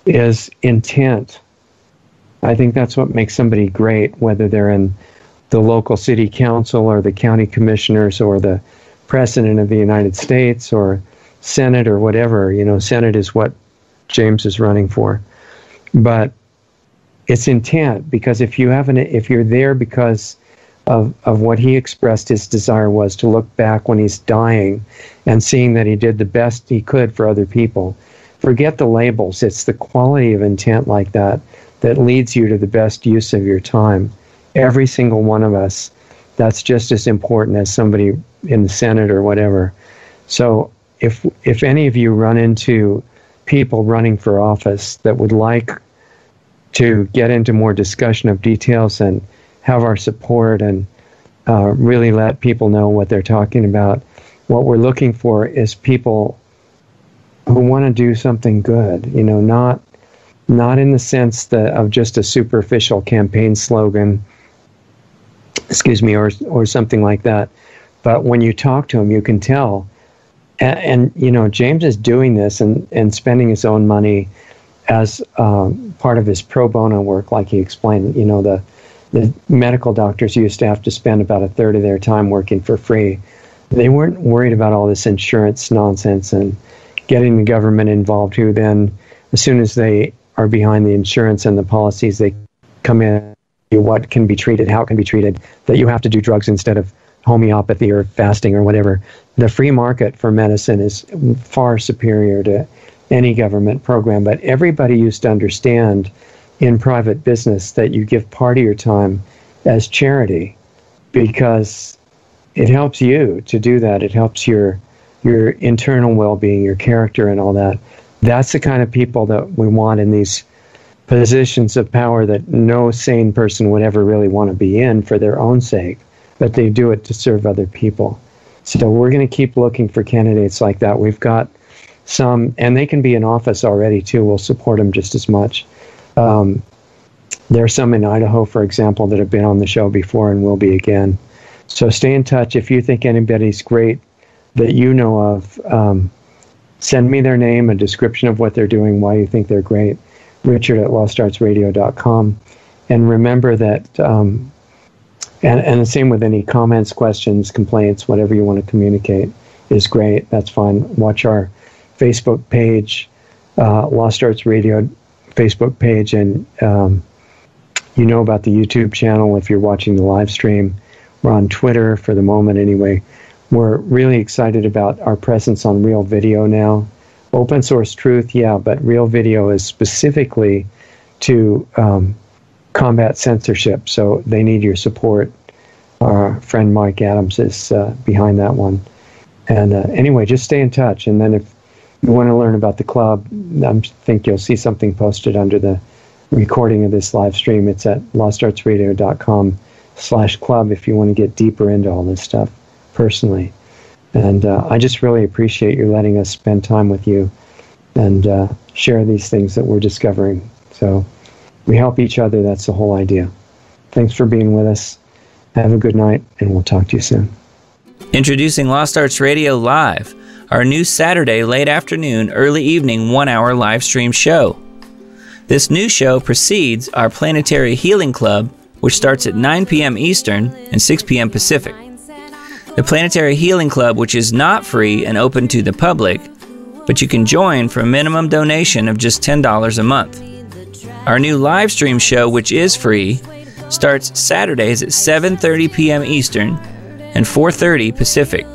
is intent. I think that's what makes somebody great, whether they're in the local city council or the county commissioners or the president of the United States or Senate or whatever. Senate is what James is running for. But it's intent, because if you're there because of what he expressed his desire was to look back when he's dying and seeing that he did the best he could for other people. Forget the labels. It's the quality of intent like that that leads you to the best use of your time. Every single one of us, that's just as important as somebody in the Senate or whatever. So if any of you run into people running for office that would like to get into more discussion of details and have our support and really let people know what they're talking about, what we're looking for is people who want to do something good, you know, not in the sense of just a superficial campaign slogan, or something like that. But when you talk to them, you can tell. And you know, James is doing this and spending his own money as part of his pro bono work, like he explained. You know, the medical doctors used to have to spend about a third of their time working for free. They weren't worried about all this insurance nonsense and getting the government involved, who then, as soon as they are behind the insurance and the policies, they come in, what can be treated, how it can be treated, that you have to do drugs instead of homeopathy or fasting or whatever. The free market for medicine is far superior to any government program, but everybody used to understand in private business that you give part of your time as charity because it helps you to do that. It helps your internal well-being, your character and all that. That's the kind of people that we want in these positions of power that no sane person would ever really want to be in for their own sake, but they do it to serve other people. So we're going to keep looking for candidates like that. We've got some, and they can be in office already too. We'll support them just as much. There are some in Idaho, for example, that have been on the show before and will be again. So stay in touch. If you think anybody's great that you know of, send me their name, a description of what they're doing, why you think they're great. Richard@lostartsradio.com. And remember that, and the same with any comments, questions, complaints, whatever you want to communicate is great. That's fine. Watch our Facebook page, Lost Arts Radio Facebook page, and you know about the YouTube channel if you're watching the live stream. We're on Twitter for the moment anyway. We're really excited about our presence on Real Video now. Open source truth, yeah, but Real Video is specifically to combat censorship, so they need your support. Our friend Mike Adams is behind that one. And anyway, just stay in touch. And then if you want to learn about the club, I think you'll see something posted under the recording of this live stream. It's at lostartsradio.com/club if you want to get deeper into all this stuff personally. And I just really appreciate you letting us spend time with you and share these things that we're discovering. So we help each other. That's the whole idea. Thanks for being with us. Have a good night, and we'll talk to you soon. Introducing Lost Arts Radio Live, our new Saturday late afternoon, early evening 1-hour live stream show. This new show precedes our Planetary Healing Club, which starts at 9 p.m. Eastern and 6 p.m. Pacific. The Planetary Healing Club, which is not free and open to the public, but you can join for a minimum donation of just $10 a month. Our new live stream show, which is free, starts Saturdays at 7:30 p.m. Eastern and 4:30 Pacific.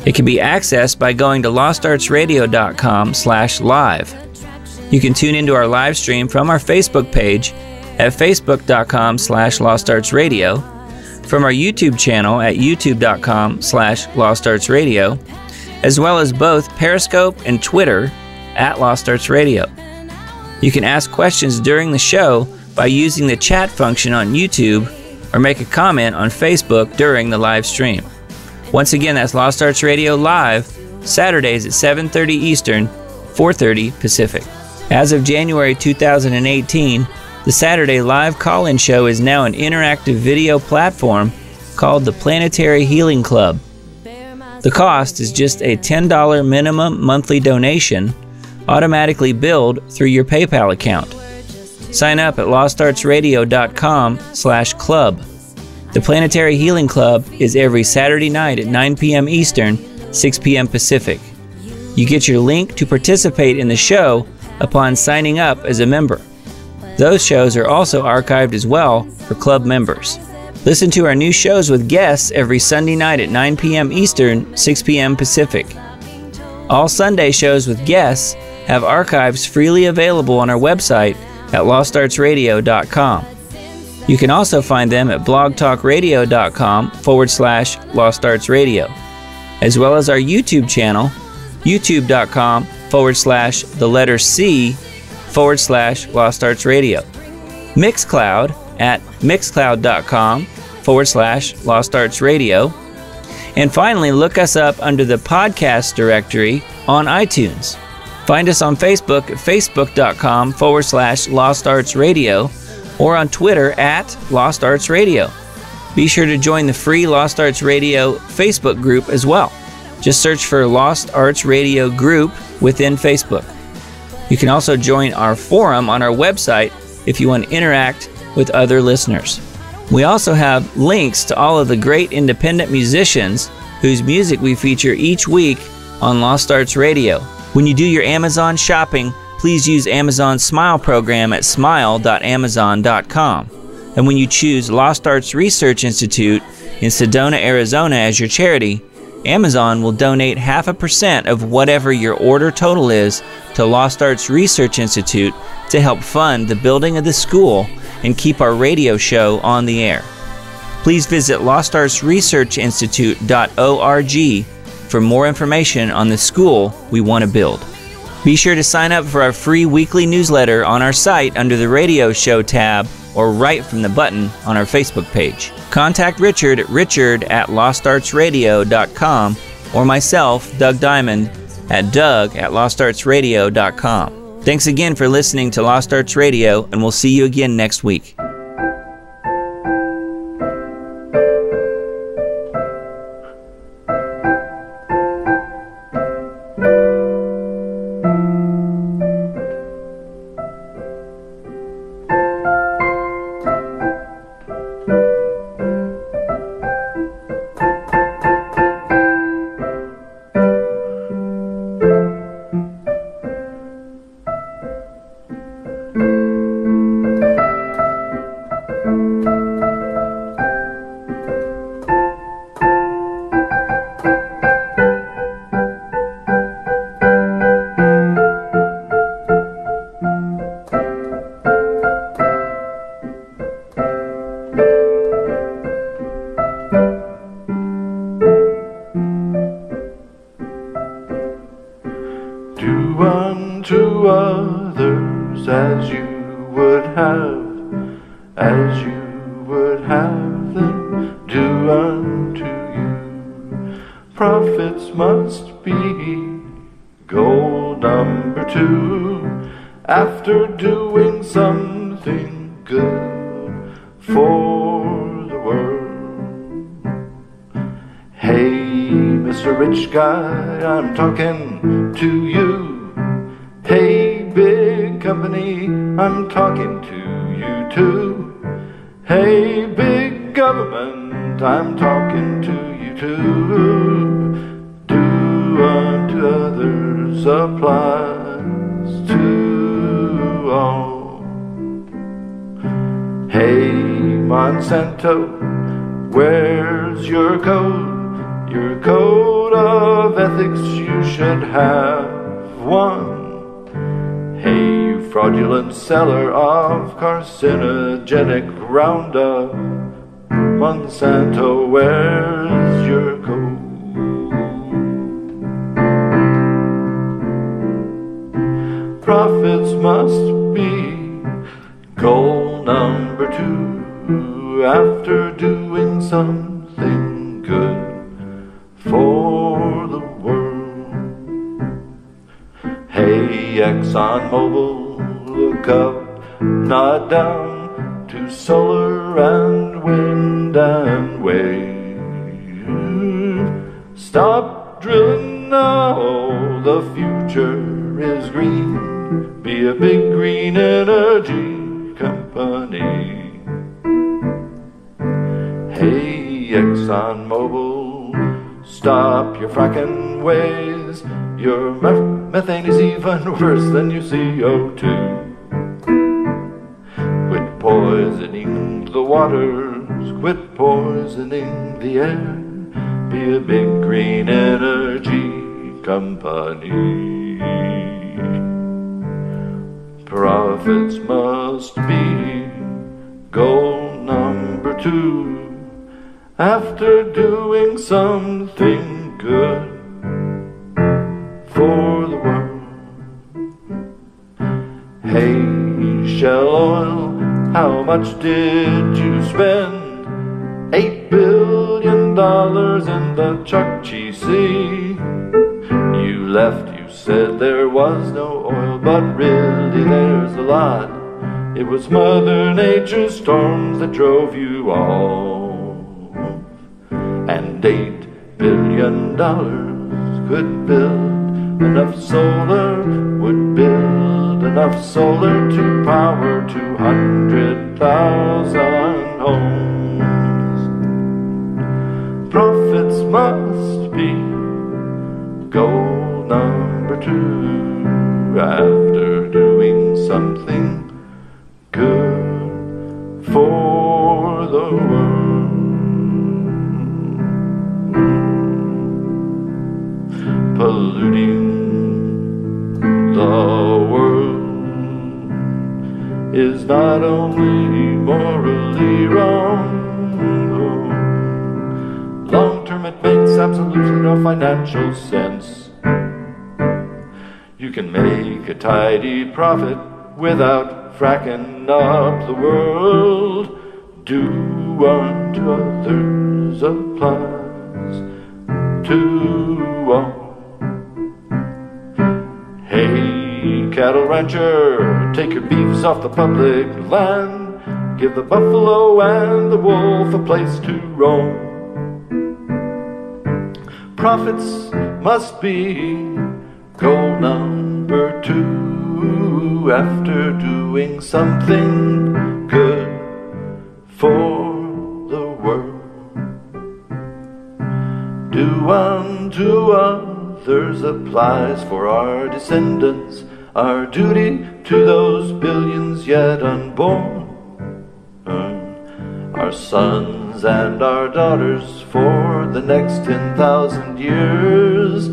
It can be accessed by going to lostartsradio.com/live. You can tune into our live stream from our Facebook page at facebook.com/lostartsradio, from our YouTube channel at youtube.com/lostartsradio, as well as both Periscope and Twitter at Lost Arts Radio. You can ask questions during the show by using the chat function on YouTube or make a comment on Facebook during the live stream. Once again, that's Lost Arts Radio Live, Saturdays at 7:30 Eastern, 4:30 Pacific. As of January 2018, the Saturday live call-in show is now an interactive video platform called the Planetary Healing Club. The cost is just a $10 minimum monthly donation, automatically billed through your PayPal account. Sign up at lostartsradio.com/club. The Planetary Healing Club is every Saturday night at 9 p.m. Eastern, 6 p.m. Pacific. You get your link to participate in the show upon signing up as a member. Those shows are also archived as well for club members. Listen to our new shows with guests every Sunday night at 9 p.m. Eastern, 6 p.m. Pacific. All Sunday shows with guests have archives freely available on our website at lostartsradio.com. You can also find them at blogtalkradio.com/lostartsradio, as well as our YouTube channel, youtube.com/C/lostartsradio. Mixcloud at mixcloud.com/lostartsradio. And finally, look us up under the podcast directory on iTunes. Find us on Facebook at facebook.com/lostartsradio or on Twitter at Lost Arts Radio. Be sure to join the free Lost Arts Radio Facebook group as well. Just search for Lost Arts Radio Group within Facebook. You can also join our forum on our website if you want to interact with other listeners. We also have links to all of the great independent musicians whose music we feature each week on Lost Arts Radio. When you do your Amazon shopping, please use Amazon's Smile program at smile.amazon.com. And when you choose Lost Arts Research Institute in Sedona, Arizona as your charity, Amazon will donate 0.5% of whatever your order total is to Lost Arts Research Institute to help fund the building of the school and keep our radio show on the air. Please visit lostartsresearchinstitute.org for more information on the school we want to build. Be sure to sign up for our free weekly newsletter on our site under the Radio Show tab or right from the button on our Facebook page. Contact Richard at richard@lostartsradio.com or myself, Doug Diamond, at doug@lostartsradio.com. Thanks again for listening to Lost Arts Radio, and we'll see you again next week. After doing something good for the world. Hey, Mr. Rich Guy, I'm talking to you. Hey, big company, I'm talking to you too. Hey, big government, I'm talking to you too. Do unto others applies to all. Hey, Monsanto, where's your code? Your code of ethics, you should have one. Hey, you fraudulent seller of carcinogenic Roundup, Monsanto, where's your code? Profits must be goal number 2 after doing something good for the world. Hey, ExxonMobil, look up, not down to solar and wind and wave. Stop drilling now, the future is green. Be a big green energy company. Hey, ExxonMobil, stop your fracking ways. Your methane is even worse than your CO2. Quit poisoning the waters, quit poisoning the air. Be a big green energy company. Profits must must be goal number 2 after doing something good for the world. Hey, Shell Oil, how much did you spend? $8 billion in the Chukchi Sea. You left, you said there was no oil, but really there's a lot. It was Mother Nature's storms that drove you off. And $8 billion could build enough solar, would build enough solar to power 200,000 homes. Profits must be goal number 2 after doing something good for the world. Polluting the world is not only morally wrong, long term it makes absolutely no financial sense. You can make a tidy profit without fracking up the world. Do unto others applies to all. Hey, cattle rancher, take your beefs off the public land. Give the buffalo and the wolf a place to roam. Profits must be goal number 2 after doing something good for the world. Do unto others applies for our descendants, our duty to those billions yet unborn, our sons and our daughters for the next 10,000 years.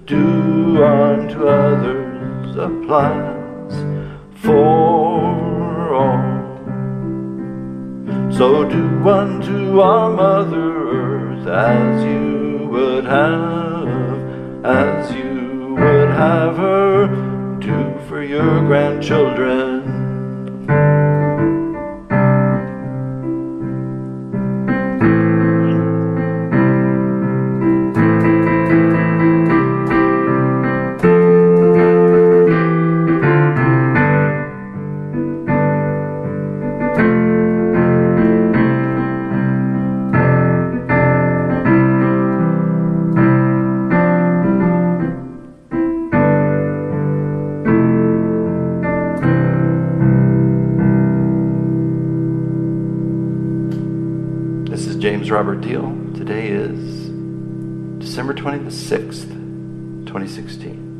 Do unto others applies for all. So do unto our Mother Earth as you would have her do for your grandchildren. This is James Robert Deal. Today is December 26th, 2016.